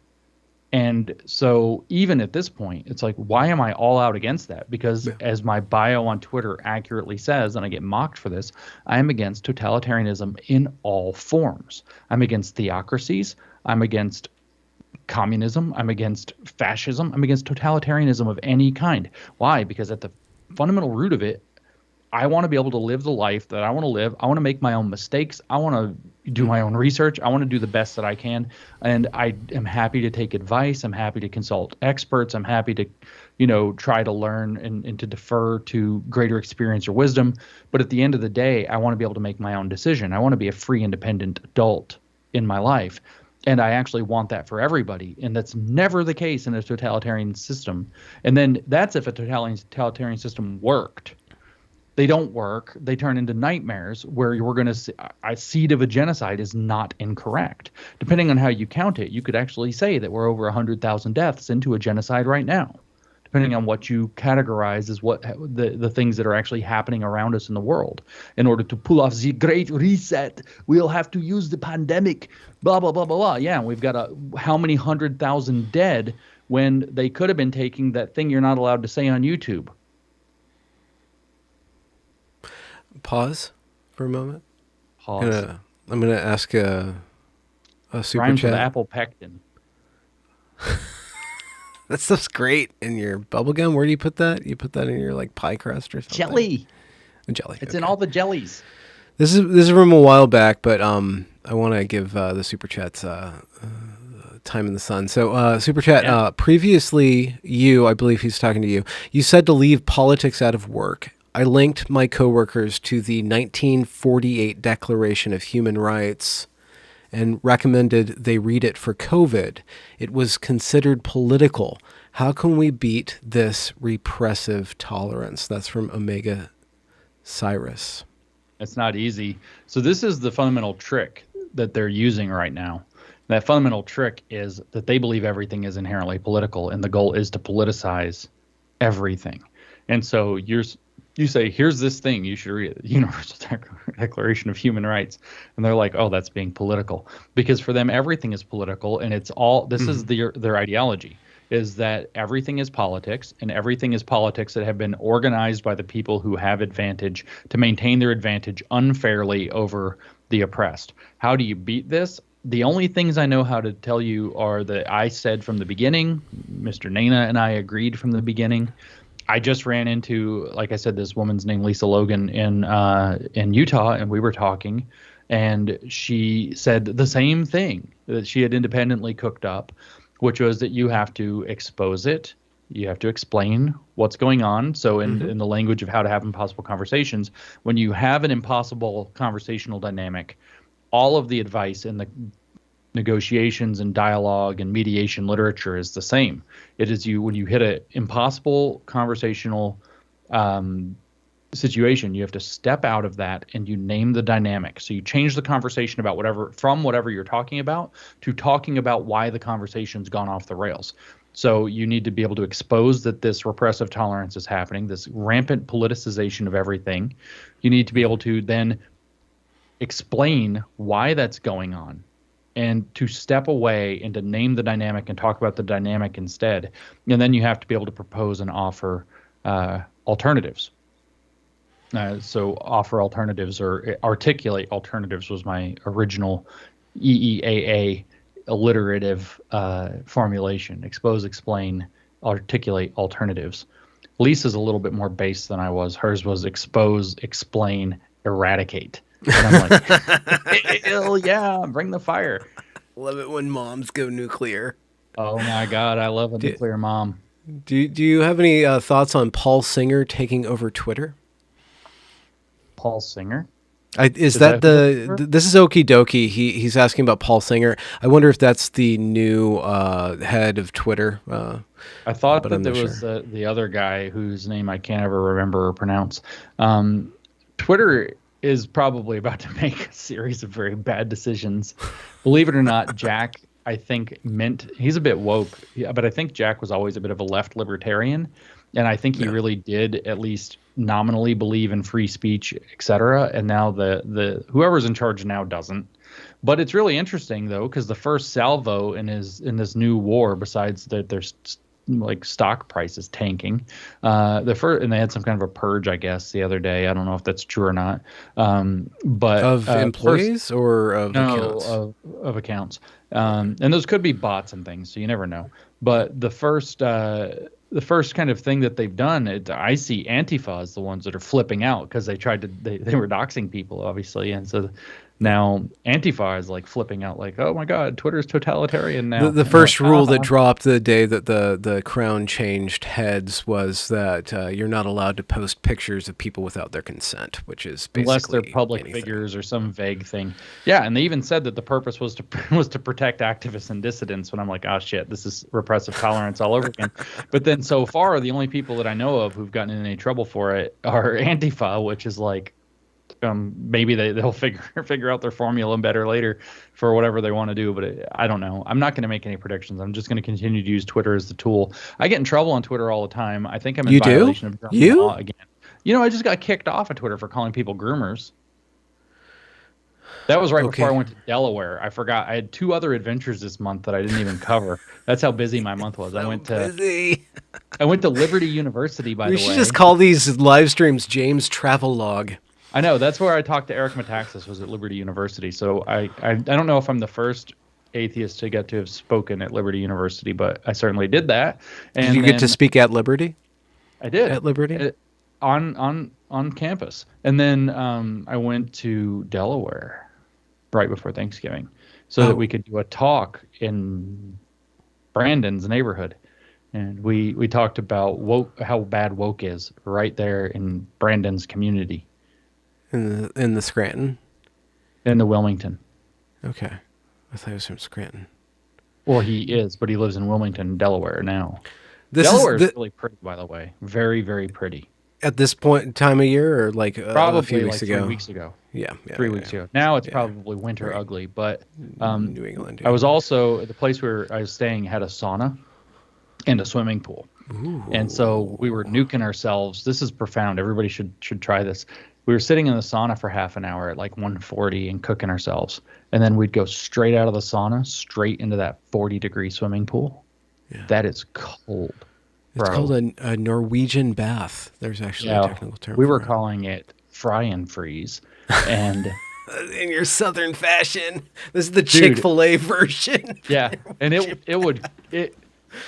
Speaker 2: And so even at this point, it's like, why am I all out against that? Because as my bio on Twitter accurately says, and I get mocked for this, I am against totalitarianism in all forms. I'm against theocracies. I'm against communism. I'm against fascism. I'm against totalitarianism of any kind. Why? Because at the fundamental root of it, I want to be able to live the life that I want to live. I want to make my own mistakes. I want to do my own research. I want to do the best that I can. And I am happy to take advice. I'm happy to consult experts. I'm happy to, try to learn and to defer to greater experience or wisdom. But at the end of the day, I want to be able to make my own decision. I want to be a free, independent adult in my life. And I actually want that for everybody. And that's never the case in a totalitarian system. And then that's if a totalitarian system worked. They don't work. They turn into nightmares where you're going to see a seed of a genocide is not incorrect. Depending on how you count it, you could actually say that we're over 100,000 deaths into a genocide right now, depending on what you categorize as what the things that are actually happening around us in the world. In order to pull off the Great Reset, we'll have to use the pandemic, blah, blah, blah, blah, blah. Yeah, we've got how many 100,000 dead when they could have been taking that thing you're not allowed to say on YouTube.
Speaker 1: Pause for a moment.
Speaker 2: Pause.
Speaker 1: I'm gonna ask a super
Speaker 2: Rhymes
Speaker 1: chat.
Speaker 2: with apple pectin.
Speaker 1: That stuff's great in your bubble gum. Where do you put that? You put that in your pie crust or something?
Speaker 2: Jelly.
Speaker 1: Jelly.
Speaker 2: It's in all the jellies.
Speaker 1: This is from a while back, but I want to give the super chats time in the sun. So super chat. Previously, I believe he's talking to you. You said to leave politics out of work. I linked my coworkers to the 1948 Declaration of Human Rights and recommended they read it for COVID. It was considered political. How can we beat this repressive tolerance? That's from Omega Cyrus.
Speaker 2: It's not easy. So this is the fundamental trick that they're using right now. That fundamental trick is that they believe everything is inherently political, and the goal is to politicize everything. And so you say, here's this thing you should read, the Universal Declaration of Human Rights. And they're like, oh, that's being political. Because for them, everything is political. And it's all, this is their ideology, is that everything is politics, and everything is politics that have been organized by the people who have advantage to maintain their advantage unfairly over the oppressed. How do you beat this? The only things I know how to tell you are that I said from the beginning. Mr. Nana and I agreed from the beginning. I just ran into, like I said, this woman's named Lisa Logan in Utah, and we were talking, and she said the same thing that she had independently cooked up, which was that you have to expose it, you have to explain what's going on. So in the language of how to have impossible conversations, when you have an impossible conversational dynamic, all of the advice in the negotiations and dialogue and mediation literature is the same. It is when you hit an impossible conversational situation, you have to step out of that and you name the dynamic. So you change the conversation about whatever you're talking about to talking about why the conversation's gone off the rails. So you need to be able to expose that this repressive tolerance is happening, this rampant politicization of everything. You need to be able to then explain why that's going on and to step away and to name the dynamic and talk about the dynamic instead. And then you have to be able to propose and offer alternatives. So offer alternatives or articulate alternatives was my original EEAA alliterative formulation. Expose, explain, articulate alternatives. Lisa's a little bit more base than I was. Hers was expose, explain, eradicate. And I'm like, hell yeah, bring the fire.
Speaker 1: Love it when moms go nuclear.
Speaker 2: Oh my God, I love a nuclear mom.
Speaker 1: Do you have any thoughts on Paul Singer taking over Twitter?
Speaker 2: Paul Singer?
Speaker 1: This is Okie Dokie. He's asking about Paul Singer. I wonder if that's the new head of Twitter.
Speaker 2: I thought that there was the other guy whose name I can't ever remember or pronounce. Twitter is probably about to make a series of very bad decisions. Believe it or not, Jack, I think, he's a bit woke, but I think Jack was always a bit of a left libertarian. And I think he really did at least nominally believe in free speech, et cetera. And now the whoever's in charge now doesn't. But it's really interesting, though, because the first salvo in this new war, besides that there's like stock prices tanking, and they had some kind of a purge, I guess, the other day. I don't know if that's true or not. But
Speaker 1: of employees or of accounts?
Speaker 2: Of accounts. And those could be bots and things, so you never know. But the first kind of thing that they've done, I see Antifa as the ones that are flipping out because they were doxing people, obviously, and so now Antifa is like flipping out, like, oh my God, Twitter's totalitarian now.
Speaker 1: The first rule that dropped the day that the crown changed heads was that you're not allowed to post pictures of people without their consent, which is basically
Speaker 2: unless they're public figures or some vague thing. Yeah, and they even said that the purpose was to protect activists and dissidents. When I'm like, oh shit, this is repressive tolerance all over again. But then so far, the only people that I know of who've gotten in any trouble for it are Antifa, which is like, maybe they'll figure out their formula better later for whatever they want to do, but I don't know. I'm not going to make any predictions. I'm just going to continue to use Twitter as the tool. I get in trouble on Twitter all the time. I think I'm in violation of German law again. I just got kicked off of Twitter for calling people groomers. That was right before I went to Delaware. I forgot. I had 2 other adventures this month that I didn't even cover. That's how busy my month was. I went to Liberty University, by the way.
Speaker 1: We should just call these live streams James Travelogue.
Speaker 2: I know. That's where I talked to Eric Metaxas, was at Liberty University. So I don't know if I'm the first atheist to get to have spoken at Liberty University, but I certainly did that. And
Speaker 1: did you get to speak at Liberty?
Speaker 2: I did.
Speaker 1: At Liberty?
Speaker 2: On campus. And then I went to Delaware right before Thanksgiving so that we could do a talk in Brandon's neighborhood. And we talked about how bad woke is right there in Brandon's community.
Speaker 1: In the Scranton?
Speaker 2: In the Wilmington.
Speaker 1: Okay. I thought it was from Scranton.
Speaker 2: Or he is, but he lives in Wilmington, Delaware now. Delaware is really pretty, by the way. Very, very pretty.
Speaker 1: At this time of year, or like
Speaker 2: probably
Speaker 1: a few weeks ago?
Speaker 2: 3 weeks ago.
Speaker 1: Yeah.
Speaker 2: 3 weeks ago. Now it's probably winter ugly, but
Speaker 1: New England.
Speaker 2: I was also, the place where I was staying had a sauna and a swimming pool.
Speaker 1: Ooh.
Speaker 2: And so we were nuking ourselves. This is profound. Everybody should try this. We were sitting in the sauna for half an hour at like 140 and cooking ourselves. And then we'd go straight out of the sauna, straight into that 40-degree swimming pool. Yeah. That is cold.
Speaker 1: It's called a Norwegian bath. There's actually a technical term.
Speaker 2: We were calling it fry and freeze. And
Speaker 1: in your Southern fashion. This is the Chick-fil-A version.
Speaker 2: Yeah. And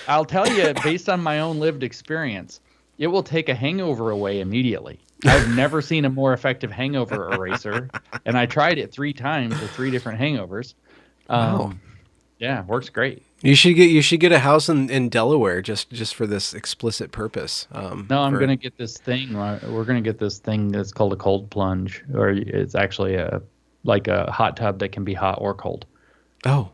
Speaker 2: I'll tell you, based on my own lived experience, it will take a hangover away immediately. I've never seen a more effective hangover eraser, and I tried it 3 times with 3 different hangovers.
Speaker 1: Wow.
Speaker 2: Yeah, works great.
Speaker 1: You should get a house in Delaware just for this explicit purpose.
Speaker 2: I'm gonna get this thing. We're gonna get this thing that's called a cold plunge, or it's actually like a hot tub that can be hot or cold.
Speaker 1: Oh,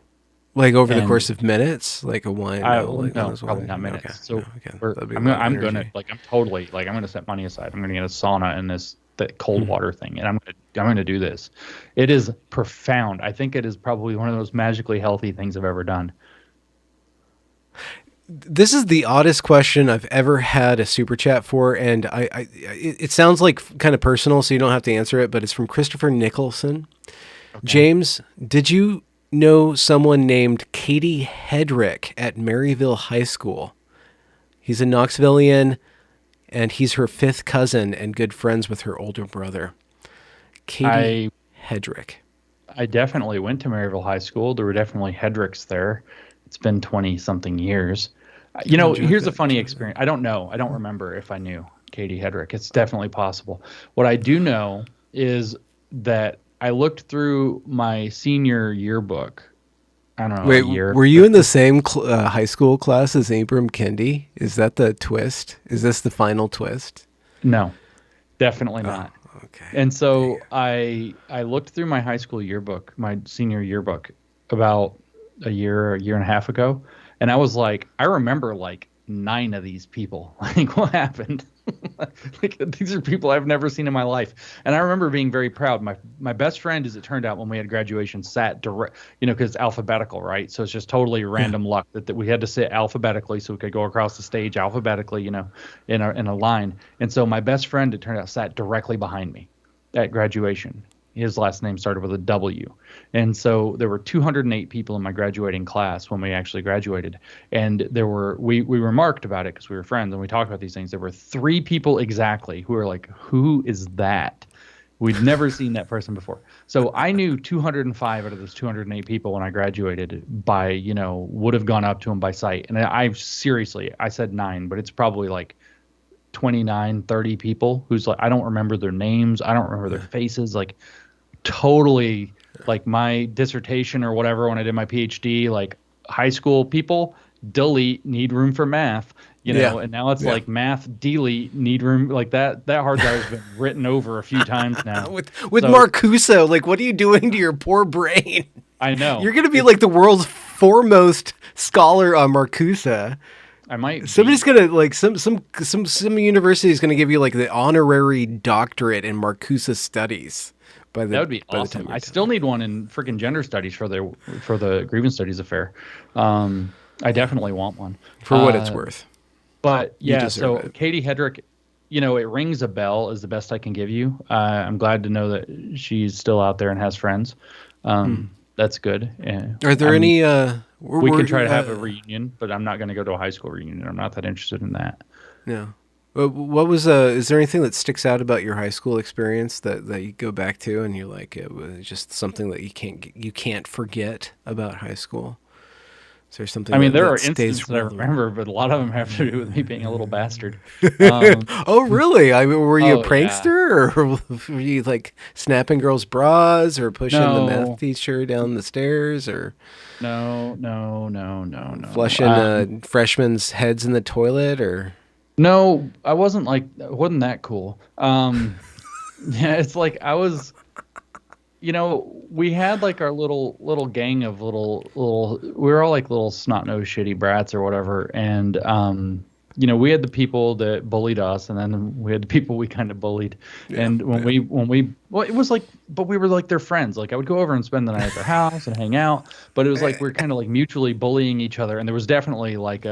Speaker 1: Like over the
Speaker 2: And
Speaker 1: course of minutes, like a wine.
Speaker 2: no, probably not minutes.
Speaker 1: Okay.
Speaker 2: So
Speaker 1: No, again, that'd be a lot of
Speaker 2: I'm
Speaker 1: energy.
Speaker 2: gonna like I'm totally like I'm gonna set money aside. I'm gonna get a sauna and that cold water thing, and I'm gonna do this. It is profound. I think it is probably one of the most magically healthy things I've ever done.
Speaker 1: This is the oddest question I've ever had a super chat for, and it sounds like kind of personal, so you don't have to answer it. But it's from Christopher Nicholson. Okay. James, did you know someone named Katie Hedrick at Maryville High School? He's a Knoxvillian, and he's her fifth cousin and good friends with her older brother. Katie Hedrick.
Speaker 2: I definitely went to Maryville High School. There were definitely Hedricks there. It's been 20-something years. Here's a funny experience. I don't know. I don't remember if I knew Katie Hedrick. It's definitely possible. What I do know is that I looked through my senior yearbook. I don't know.
Speaker 1: Wait, were you in the same high school class as Abram Kendi? Is that the twist? Is this the final twist?
Speaker 2: No, definitely not.
Speaker 1: Okay.
Speaker 2: And so I looked through my high school yearbook, my senior yearbook, about a year and a half ago, and I was like, I remember like 9 of these people. Like, what happened? Like, these are people I've never seen in my life. And I remember being very proud. My best friend, as it turned out, when we had graduation, sat direct, because it's alphabetical, right? So it's just totally random luck that we had to sit alphabetically so we could go across the stage alphabetically, in a line. And so my best friend, it turned out, sat directly behind me at graduation. His last name started with a W. And so there were 208 people in my graduating class when we actually graduated. And we remarked about it because we were friends and we talked about these things. There were 3 people exactly who were like, who is that? We'd never seen that person before. So I knew 205 out of those 208 people when I graduated by, would have gone up to them by sight. And I said 9, but it's probably like 29, 30 people who's like, I don't remember their names. I don't remember their faces. Like, totally, like my dissertation or whatever when I did my PhD, like high school people, delete, need room for math, and now it's like math, delete, need room, like that hard drive has been written over a few times now. with
Speaker 1: Marcuse, like, what are you doing to your poor brain?
Speaker 2: I know.
Speaker 1: You're going to be like the world's foremost scholar on Marcuse.
Speaker 2: I might.
Speaker 1: Somebody's gonna like some university is gonna give you like the honorary doctorate in Marcuse studies.
Speaker 2: That would be awesome. I still need one in freaking gender studies for the grievance studies affair. I definitely want one
Speaker 1: for what it's worth.
Speaker 2: But yeah, so it. Katie Hedrick, it rings a bell is the best I can give you. I'm glad to know that she's still out there and has friends. That's good.
Speaker 1: Are there any?
Speaker 2: We could try to have a reunion, but I'm not going to go to a high school reunion. I'm not that interested in that.
Speaker 1: Yeah. What was is there anything that sticks out about your high school experience that you go back to and you're like, it was just something that you can't forget about high school? Is there something?
Speaker 2: I mean, there are instances that I remember, but a lot of them have to do with me being a little bastard.
Speaker 1: Oh, really? I mean, were you a prankster, or were you like snapping girls' bras, or pushing the math teacher down the stairs, or
Speaker 2: no,
Speaker 1: flushing freshmen''s heads in the toilet, or?
Speaker 2: No, I wasn't that cool. Yeah, it's like I was, we had like our little gang of little, we were all like little snot-nosed shitty brats or whatever. And, we had the people that bullied us, and then we had the people we kind of bullied. Yeah, and it was like, but we were like their friends. Like I would go over and spend the night at their house and hang out, but it was like, we're kind of like mutually bullying each other. And there was definitely like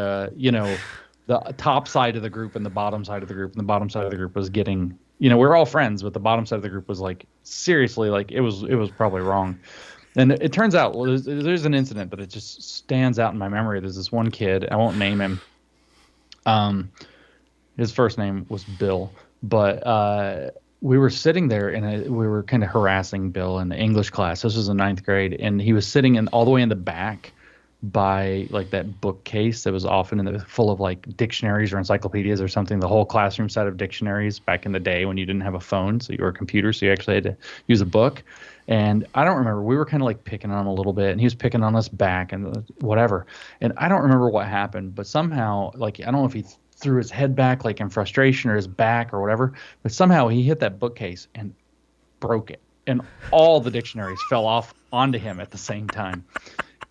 Speaker 2: the top side of the group and the bottom side of the group, and the bottom side of the group was getting, we're all friends, but the bottom side of the group was like, seriously, like it was probably wrong. And it turns out, well, there's an incident, but it just stands out in my memory. There's this one kid, I won't name him. His first name was Bill, but we were sitting there and we were kind of harassing Bill in the English class. This was in 9th grade, and he was sitting all the way in the back by like that bookcase that was often full of like dictionaries or encyclopedias or something. The whole classroom set of dictionaries back in the day when you didn't have a phone, so you were a computer, so you actually had to use a book. And I don't remember. We were kind of like picking on him a little bit, and he was picking on us back and whatever. And I don't remember what happened, but somehow, like, I don't know if he threw his head back like in frustration or his back or whatever, but somehow he hit that bookcase and broke it, and all the dictionaries fell off onto him at the same time.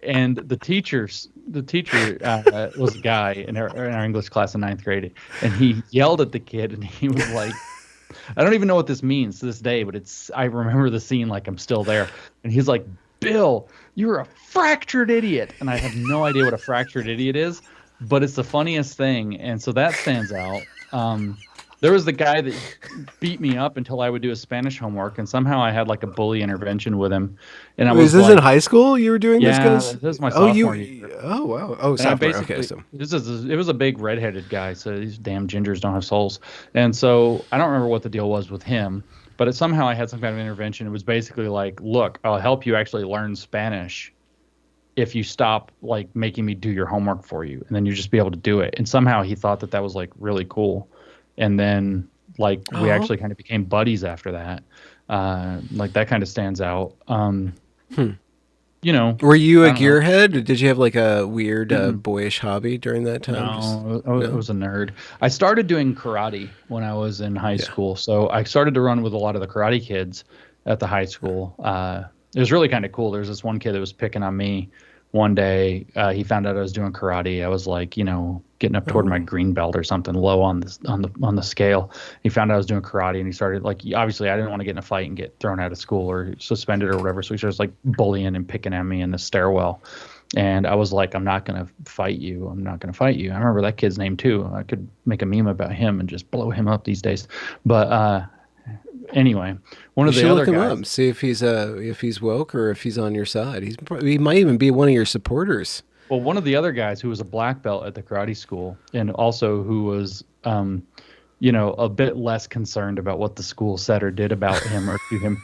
Speaker 2: And the teacher was a guy in our English class in ninth grade, and he yelled at the kid, and he was like, I don't even know what this means to this day, but I remember the scene like I'm still there. And he's like, Bill, you're a fractured idiot. And I have no idea what a fractured idiot is, but it's the funniest thing. And so that stands out. There was the guy that beat me up until I would do his Spanish homework, and somehow I had like a bully intervention with him. And I was
Speaker 1: is this in high school you were doing this?
Speaker 2: Yeah, this is my sophomore year.
Speaker 1: Oh, wow. Oh, sophomore. Okay, so.
Speaker 2: It was a big redheaded guy, so these damn gingers don't have souls. And so I don't remember what the deal was with him, but somehow I had some kind of intervention. It was basically like, look, I'll help you actually learn Spanish if you stop like making me do your homework for you, and then you just be able to do it. And somehow he thought that was like really cool. And then like we actually kind of became buddies after that. Like that kind of stands out. You know,
Speaker 1: were you a gearhead? Did you have like a weird boyish hobby during that time?
Speaker 2: No, I was a nerd. I started doing karate when I was in high school. So I started to run with a lot of the karate kids at the high school. It was really kind of cool. There's this one kid that was picking on me one day. He found out I was doing karate. I was like, getting up toward my green belt or something, low on the scale. He found out I was doing karate, and he started like, obviously I didn't want to get in a fight and get thrown out of school or suspended or whatever. So he starts like bullying and picking at me in the stairwell. And I was like, I'm not going to fight you. I'm not going to fight you. I remember that kid's name too. I could make a meme about him and just blow him up these days. But anyway, one of the other guys. Look him up,
Speaker 1: see if he's woke or if he's on your side. He might even be one of your supporters.
Speaker 2: Well, one of the other guys who was a black belt at the karate school, and also who was, a bit less concerned about what the school said or did about him or to him,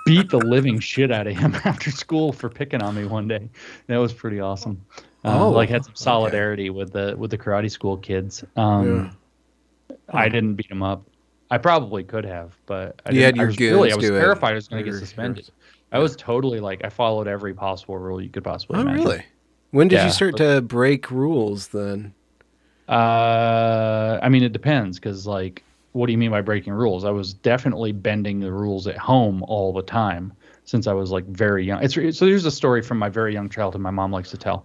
Speaker 2: beat the living shit out of him after school for picking on me one day. That was pretty awesome. Had some solidarity with the karate school kids. I didn't beat him up. I probably could have, but I didn't. I was terrified I was going to get suspended. I was totally like, I followed every possible rule you could possibly imagine.
Speaker 1: Oh, really? When did you start to break rules then?
Speaker 2: I mean, it depends, because like, what do you mean by breaking rules? I was definitely bending the rules at home all the time since I was like very young. So here's a story from my very young childhood my mom likes to tell.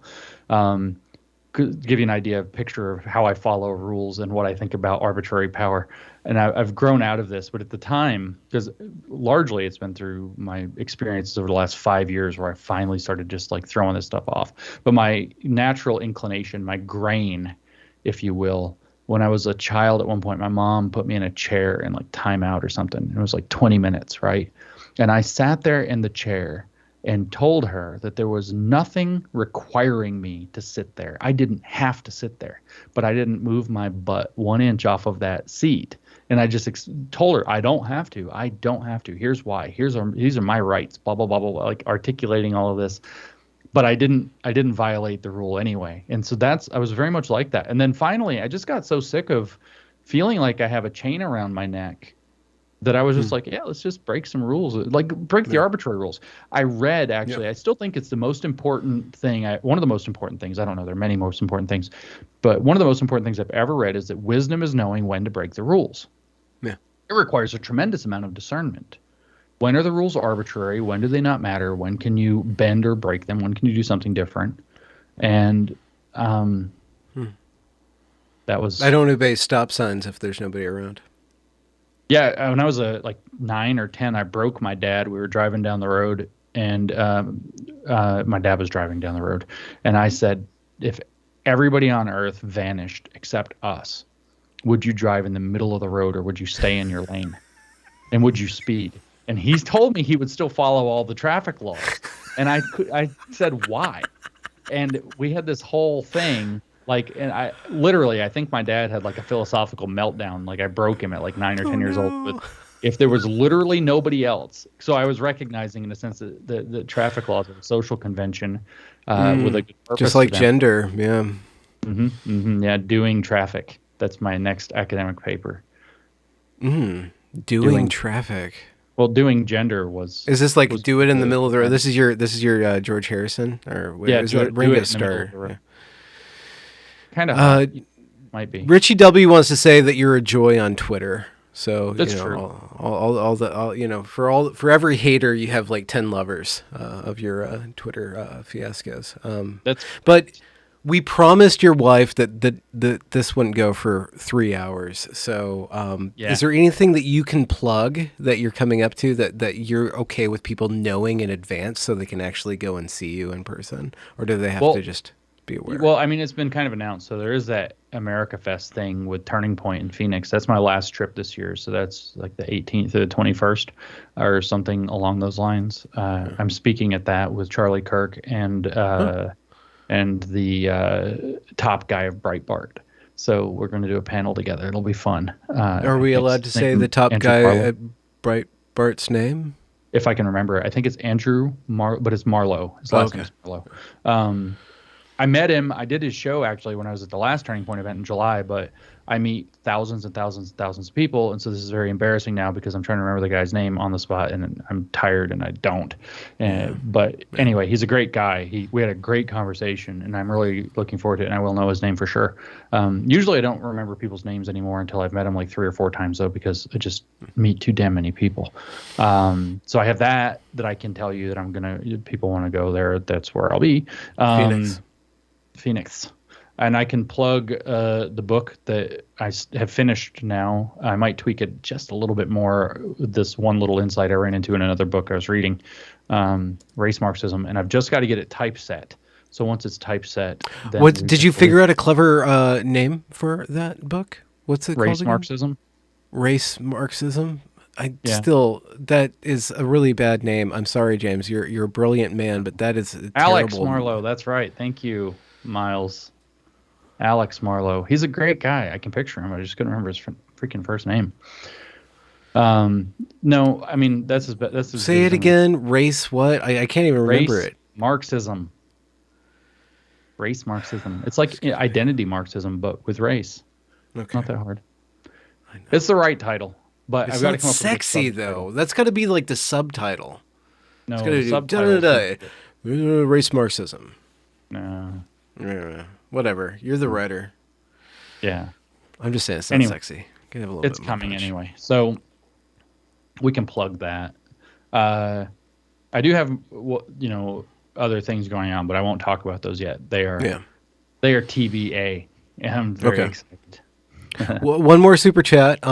Speaker 2: Give you an idea, picture of how I follow rules and what I think about arbitrary power. And I've grown out of this, but at the time, because largely it's been through my experiences over the last 5 years where I finally started just like throwing this stuff off. But my natural inclination, my grain, if you will, when I was a child at one point, my mom put me in a chair and like time out or something. It was like 20 minutes, right? And I sat there in the chair and told her that there was nothing requiring me to sit there. I didn't have to sit there, but I didn't move my butt 1 inch off of that seat. And I just told her, I don't have to. I don't have to. Here's why. These are my rights, blah, blah, blah, blah, blah, like articulating all of this. But I didn't violate the rule anyway. And so I was very much like that. And then finally, I just got so sick of feeling like I have a chain around my neck that I was just like, yeah, let's just break some rules, like break the arbitrary rules. I read, actually, I still think it's the most important thing. One of the most important things, I don't know, there are many most important things, but one of the most important things I've ever read is that wisdom is knowing when to break the rules.
Speaker 1: Yeah.
Speaker 2: It requires a tremendous amount of discernment. When are the rules arbitrary? When do they not matter? When can you bend or break them? When can you do something different? And that was...
Speaker 1: I don't obey stop signs if there's nobody around.
Speaker 2: Yeah, when I was like 9 or 10, I broke my dad. We were driving down the road, and my dad was driving down the road. And I said, if everybody on Earth vanished except us, would you drive in the middle of the road or would you stay in your lane? And would you speed? And he's told me he would still follow all the traffic laws. And I said, why? And we had this whole thing. Like, and I think my dad had like a philosophical meltdown. Like I broke him at like 9 or 10 years old. But if there was literally nobody else, so I was recognizing in a sense that the traffic laws are a social convention with a good purpose.
Speaker 1: Just like gender, yeah.
Speaker 2: Yeah, doing traffic. That's my next academic paper.
Speaker 1: Doing traffic.
Speaker 2: Well, doing gender was.
Speaker 1: Is this like do it in the middle of the road? This is your George Harrison or is that Ringo Starr?
Speaker 2: Kind of might be.
Speaker 1: Richie W wants to say that you're a joy on Twitter. So
Speaker 2: That's true.
Speaker 1: for every hater, you have like 10 lovers of your Twitter fiascos.
Speaker 2: That's
Speaker 1: But we promised your wife that this wouldn't go for 3 hours. So
Speaker 2: Yeah.
Speaker 1: is there anything that you can plug that you're coming up to that you're okay with people knowing in advance so they can actually go and see you in person, or do they have to just be aware?
Speaker 2: Well, I mean, it's been kind of announced. So there is that America Fest thing with Turning Point in Phoenix. That's my last trip this year. So that's like the 18th to the 21st or something along those lines. I'm speaking at that with Charlie Kirk and the top guy of Breitbart. So we're going to do a panel together. It'll be fun.
Speaker 1: Are we allowed to say the top guy at Breitbart's name?
Speaker 2: If I can remember it. I think it's Andrew but it's Marlowe. His last name is Marlowe. I met him. I did his show actually when I was at the last Turning Point event in July, but I meet thousands and thousands and thousands of people. And so this is very embarrassing now because I'm trying to remember the guy's name on the spot and I'm tired and I don't. But anyway, he's a great guy. We had a great conversation and I'm really looking forward to it. And I will know his name for sure. Usually I don't remember people's names anymore until I've met them like 3 or 4 times though, because I just meet too damn many people. So I have that I can tell you that people want to go there. That's where I'll be. Phoenix. And I can plug the book that I have finished now. I might tweak it just a little bit more. This one little insight I ran into in another book I was reading, Race Marxism, and I've just got to get it typeset. So once it's typeset, then
Speaker 1: did you figure out a clever name for that book? What's it called?
Speaker 2: Race Marxism.
Speaker 1: Race Marxism. That is a really bad name. I'm sorry, James. You're a brilliant man, but that is
Speaker 2: Alex
Speaker 1: terrible.
Speaker 2: Marlowe. That's right. Thank you, Miles. Alex Marlowe. He's a great guy. I can picture him. I just couldn't remember his freaking first name. No, I mean that's his.
Speaker 1: Say it again. Race what? I can't even remember it.
Speaker 2: Marxism. Race Marxism. It's like identity Marxism, but with race. Okay. Not that hard. It's the right title, but I've got to come up with
Speaker 1: sexy though. That's got to be like the subtitle.
Speaker 2: No,
Speaker 1: it's subtitle. Race Marxism.
Speaker 2: No.
Speaker 1: Yeah. Whatever. You're the writer.
Speaker 2: Yeah.
Speaker 1: I'm just saying it's not sexy.
Speaker 2: It's coming anyway. So we can plug that. I do have other things going on, but I won't talk about those yet. They are TBA. And I'm very excited.
Speaker 1: One more super chat.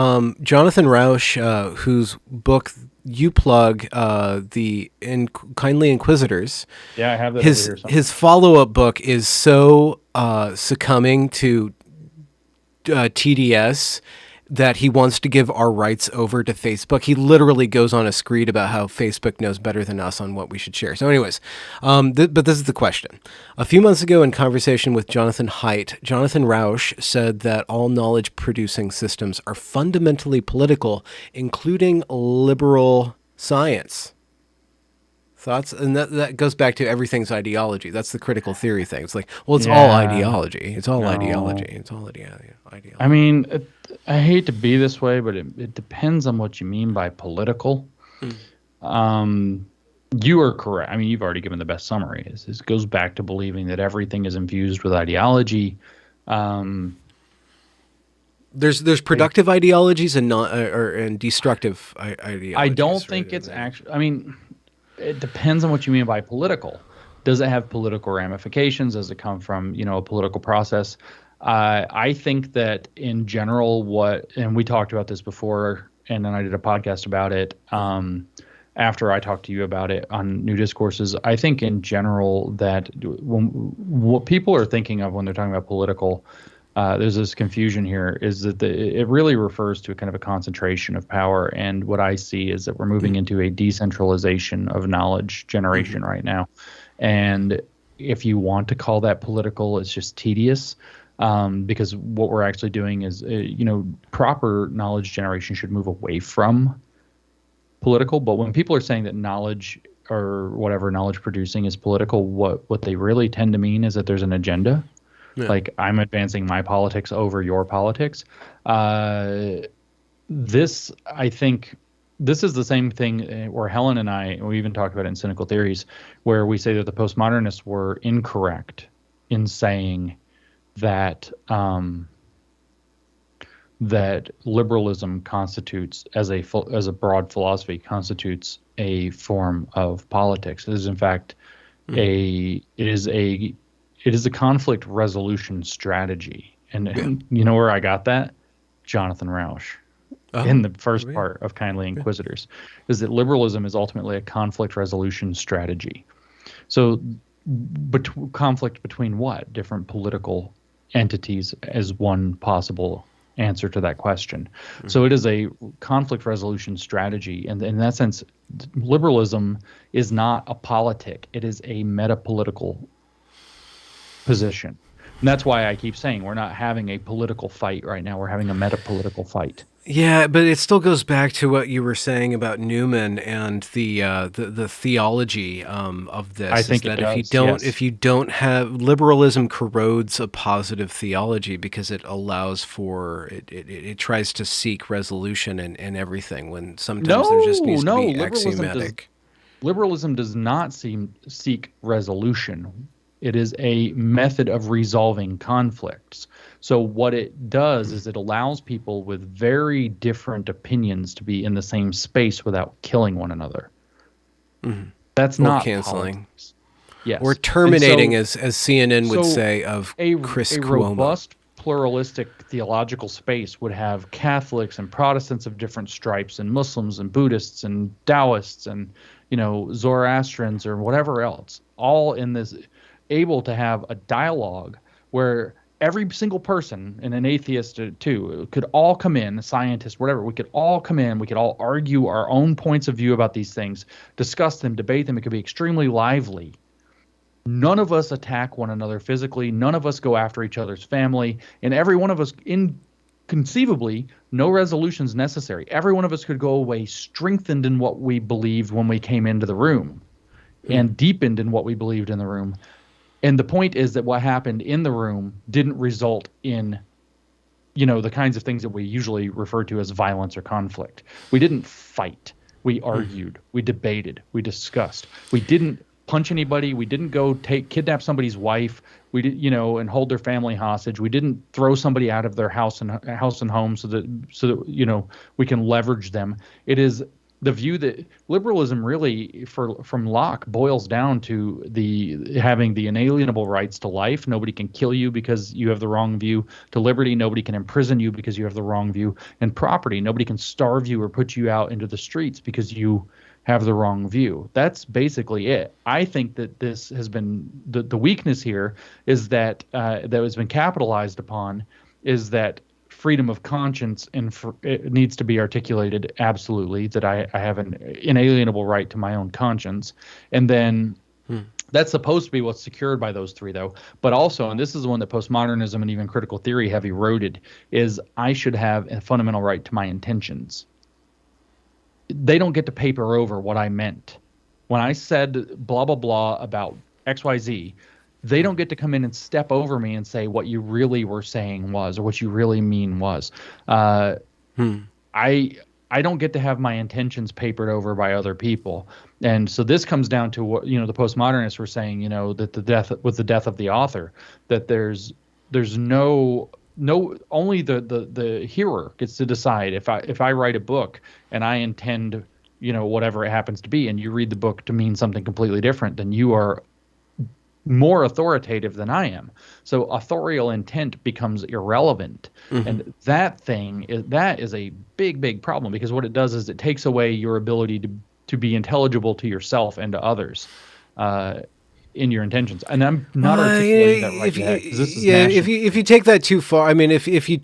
Speaker 1: Jonathan Rausch, whose book you plug, the Kindly Inquisitors.
Speaker 2: Yeah, I have that.
Speaker 1: His follow-up book is so succumbing to TDS that he wants to give our rights over to Facebook. He literally goes on a screed about how Facebook knows better than us on what we should share. So anyways, but this is the question. A few months ago in conversation with Jonathan Haidt, Jonathan Rausch said that all knowledge-producing systems are fundamentally political, including liberal science. Thoughts? And that goes back to everything's ideology. That's the critical theory thing. It's like, well, it's all ideology. It's all ideology. It's all ideology.
Speaker 2: I mean, I hate to be this way, but it depends on what you mean by political. You are correct. I mean, you've already given the best summary. It goes back to believing that everything is infused with ideology.
Speaker 1: There's productive ideologies and destructive ideologies.
Speaker 2: I don't think it's actually. I mean, it depends on what you mean by political. Does it have political ramifications? Does it come from a political process? I think that in general, and we talked about this before, and then I did a podcast about it after I talked to you about it on New Discourses. I think in general that what people are thinking of when they're talking about political, there's this confusion here, is that it really refers to a kind of a concentration of power. And what I see is that we're moving into a decentralization of knowledge generation right now. And if you want to call that political, it's just tedious. Because what we're actually doing is, proper knowledge generation should move away from political. But when people are saying that knowledge or whatever knowledge producing is political, what they really tend to mean is that there's an agenda. Yeah. Like I'm advancing my politics over your politics. I think this is the same thing where Helen and we even talked about it in Cynical Theories, where we say that the postmodernists were incorrect in saying that that liberalism constitutes as a broad philosophy constitutes a form of politics. It is in fact it is a conflict resolution strategy. And you know where I got that? Jonathan Rauch. In the first part of Kindly Inquisitors, is that liberalism is ultimately a conflict resolution strategy. So conflict between what? Different political entities as one possible answer to that question. So it is a conflict resolution strategy. And in that sense, liberalism is not a politic. It is a metapolitical position. And that's why I keep saying we're not having a political fight right now. We're having a metapolitical fight.
Speaker 1: Yeah, but it still goes back to what you were saying about Newman and the theology of this.
Speaker 2: I think
Speaker 1: that
Speaker 2: if
Speaker 1: you don't have liberalism corrodes a positive theology because it allows for it tries to seek resolution in everything when sometimes there just needs to be axiomatic.
Speaker 2: Liberalism does not seek resolution. It is a method of resolving conflicts. So what it does is it allows people with very different opinions to be in the same space without killing one another. That's not
Speaker 1: canceling.
Speaker 2: Politics. Yes.
Speaker 1: Or terminating, as CNN would say, of Chris Cuomo.
Speaker 2: A robust pluralistic theological space would have Catholics and Protestants of different stripes and Muslims and Buddhists and Taoists and, Zoroastrians or whatever else, all in this, able to have a dialogue where every single person, and an atheist too, could all come in, a scientist, whatever, we could all come in, we could all argue our own points of view about these things, discuss them, debate them. It could be extremely lively. None of us attack one another physically. None of us go after each other's family. And every one of us, inconceivably, no resolutions necessary. Every one of us could go away strengthened in what we believed when we came into the room and deepened in what we believed in the room. And the point is that what happened in the room didn't result in, the kinds of things that we usually refer to as violence or conflict. We didn't fight. We argued. We debated. We discussed. We didn't punch anybody. We didn't go kidnap somebody's wife. We did, and hold their family hostage. We didn't throw somebody out of their house and home so that we can leverage them. It is the view that liberalism really, from Locke, boils down to having the inalienable rights to life. Nobody can kill you because you have the wrong view. To liberty, nobody can imprison you because you have the wrong view. And property, nobody can starve you or put you out into the streets because you have the wrong view. That's basically it. I think that this has been the weakness here is that that has been capitalized upon is that freedom of conscience, and it needs to be articulated absolutely that I have an inalienable right to my own conscience. And then that's supposed to be what's secured by those three, though. But also, and this is the one that postmodernism and even critical theory have eroded, is I should have a fundamental right to my intentions. They don't get to paper over what I meant. When I said blah, blah, blah about XYZ, they don't get to come in and step over me and say what you really were saying was, or what you really mean was. I don't get to have my intentions papered over by other people. And so this comes down to what, the postmodernists were saying, that the death of the author, that there's no only the hearer gets to decide. If I write a book and I intend, whatever it happens to be, and you read the book to mean something completely different, then you are more authoritative than I am. So authorial intent becomes irrelevant. And that is a big, big problem, because what it does is it takes away your ability to be intelligible to yourself and to others in your intentions. And I'm not articulating that right yet, 'cause this is national.
Speaker 1: If you take that too far, I mean, if you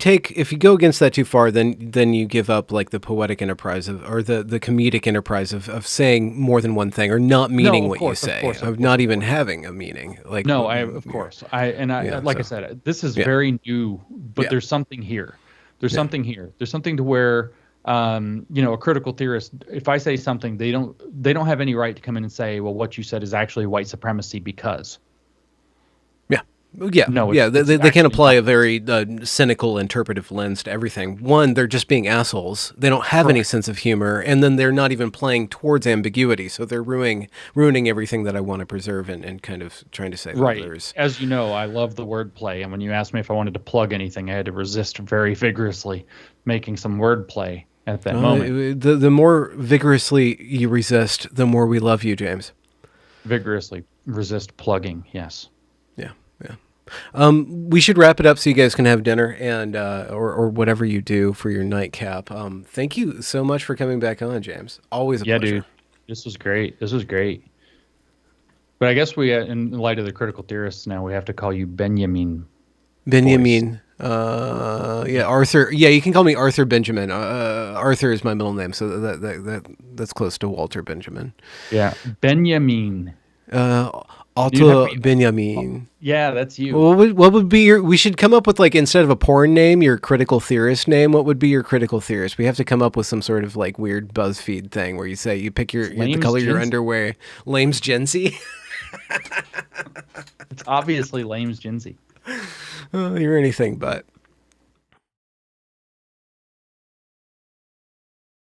Speaker 1: go against that too far, then you give up like the poetic enterprise or the comedic enterprise of saying more than one thing or not meaning what you say, of not even having a meaning. Like
Speaker 2: of course. I said, this is very new, but there's something here. There's something here. There's something to where a critical theorist, if I say something, they don't have any right to come in and say, well, what you said is actually white supremacy because.
Speaker 1: Yeah,
Speaker 2: No,
Speaker 1: yeah, they can
Speaker 2: actually
Speaker 1: apply
Speaker 2: not.
Speaker 1: a very cynical interpretive lens to everything. One, they're just being assholes. They don't have any
Speaker 2: Correct.
Speaker 1: sense of humor, and then they're not even playing towards ambiguity. So they're ruining everything that I want to preserve and kind of trying to say that
Speaker 2: Right.
Speaker 1: there's.
Speaker 2: As you know, I love the wordplay, and when you asked me if I wanted to plug anything, I had to resist very vigorously making some wordplay at that moment.
Speaker 1: The more vigorously you resist, the more we love you, James.
Speaker 2: Vigorously resist plugging. Yes.
Speaker 1: Yeah, yeah. We should wrap it up so you guys can have dinner and or whatever you do for your nightcap. Thank you so much for coming back on, James. Always a
Speaker 2: Yeah,
Speaker 1: pleasure.
Speaker 2: dude. This was great. This was great. But I guess we, in light of the critical theorists now, we have to call you Benjamin.
Speaker 1: Benjamin. Yeah, Arthur. Yeah, you can call me Arthur Benjamin. Arthur is my middle name, so that's close to Walter Benjamin.
Speaker 2: Yeah, Benjamin.
Speaker 1: Otto Benjamin.
Speaker 2: Yeah, that's you.
Speaker 1: What would be your? We should come up with, like, instead of a porn name, your critical theorist name. What would be your critical theorist? We have to come up with some sort of like weird BuzzFeed thing where you say you pick the color of your underwear. Lames Genzy.
Speaker 2: It's obviously Lames Genzy.
Speaker 1: You're anything but.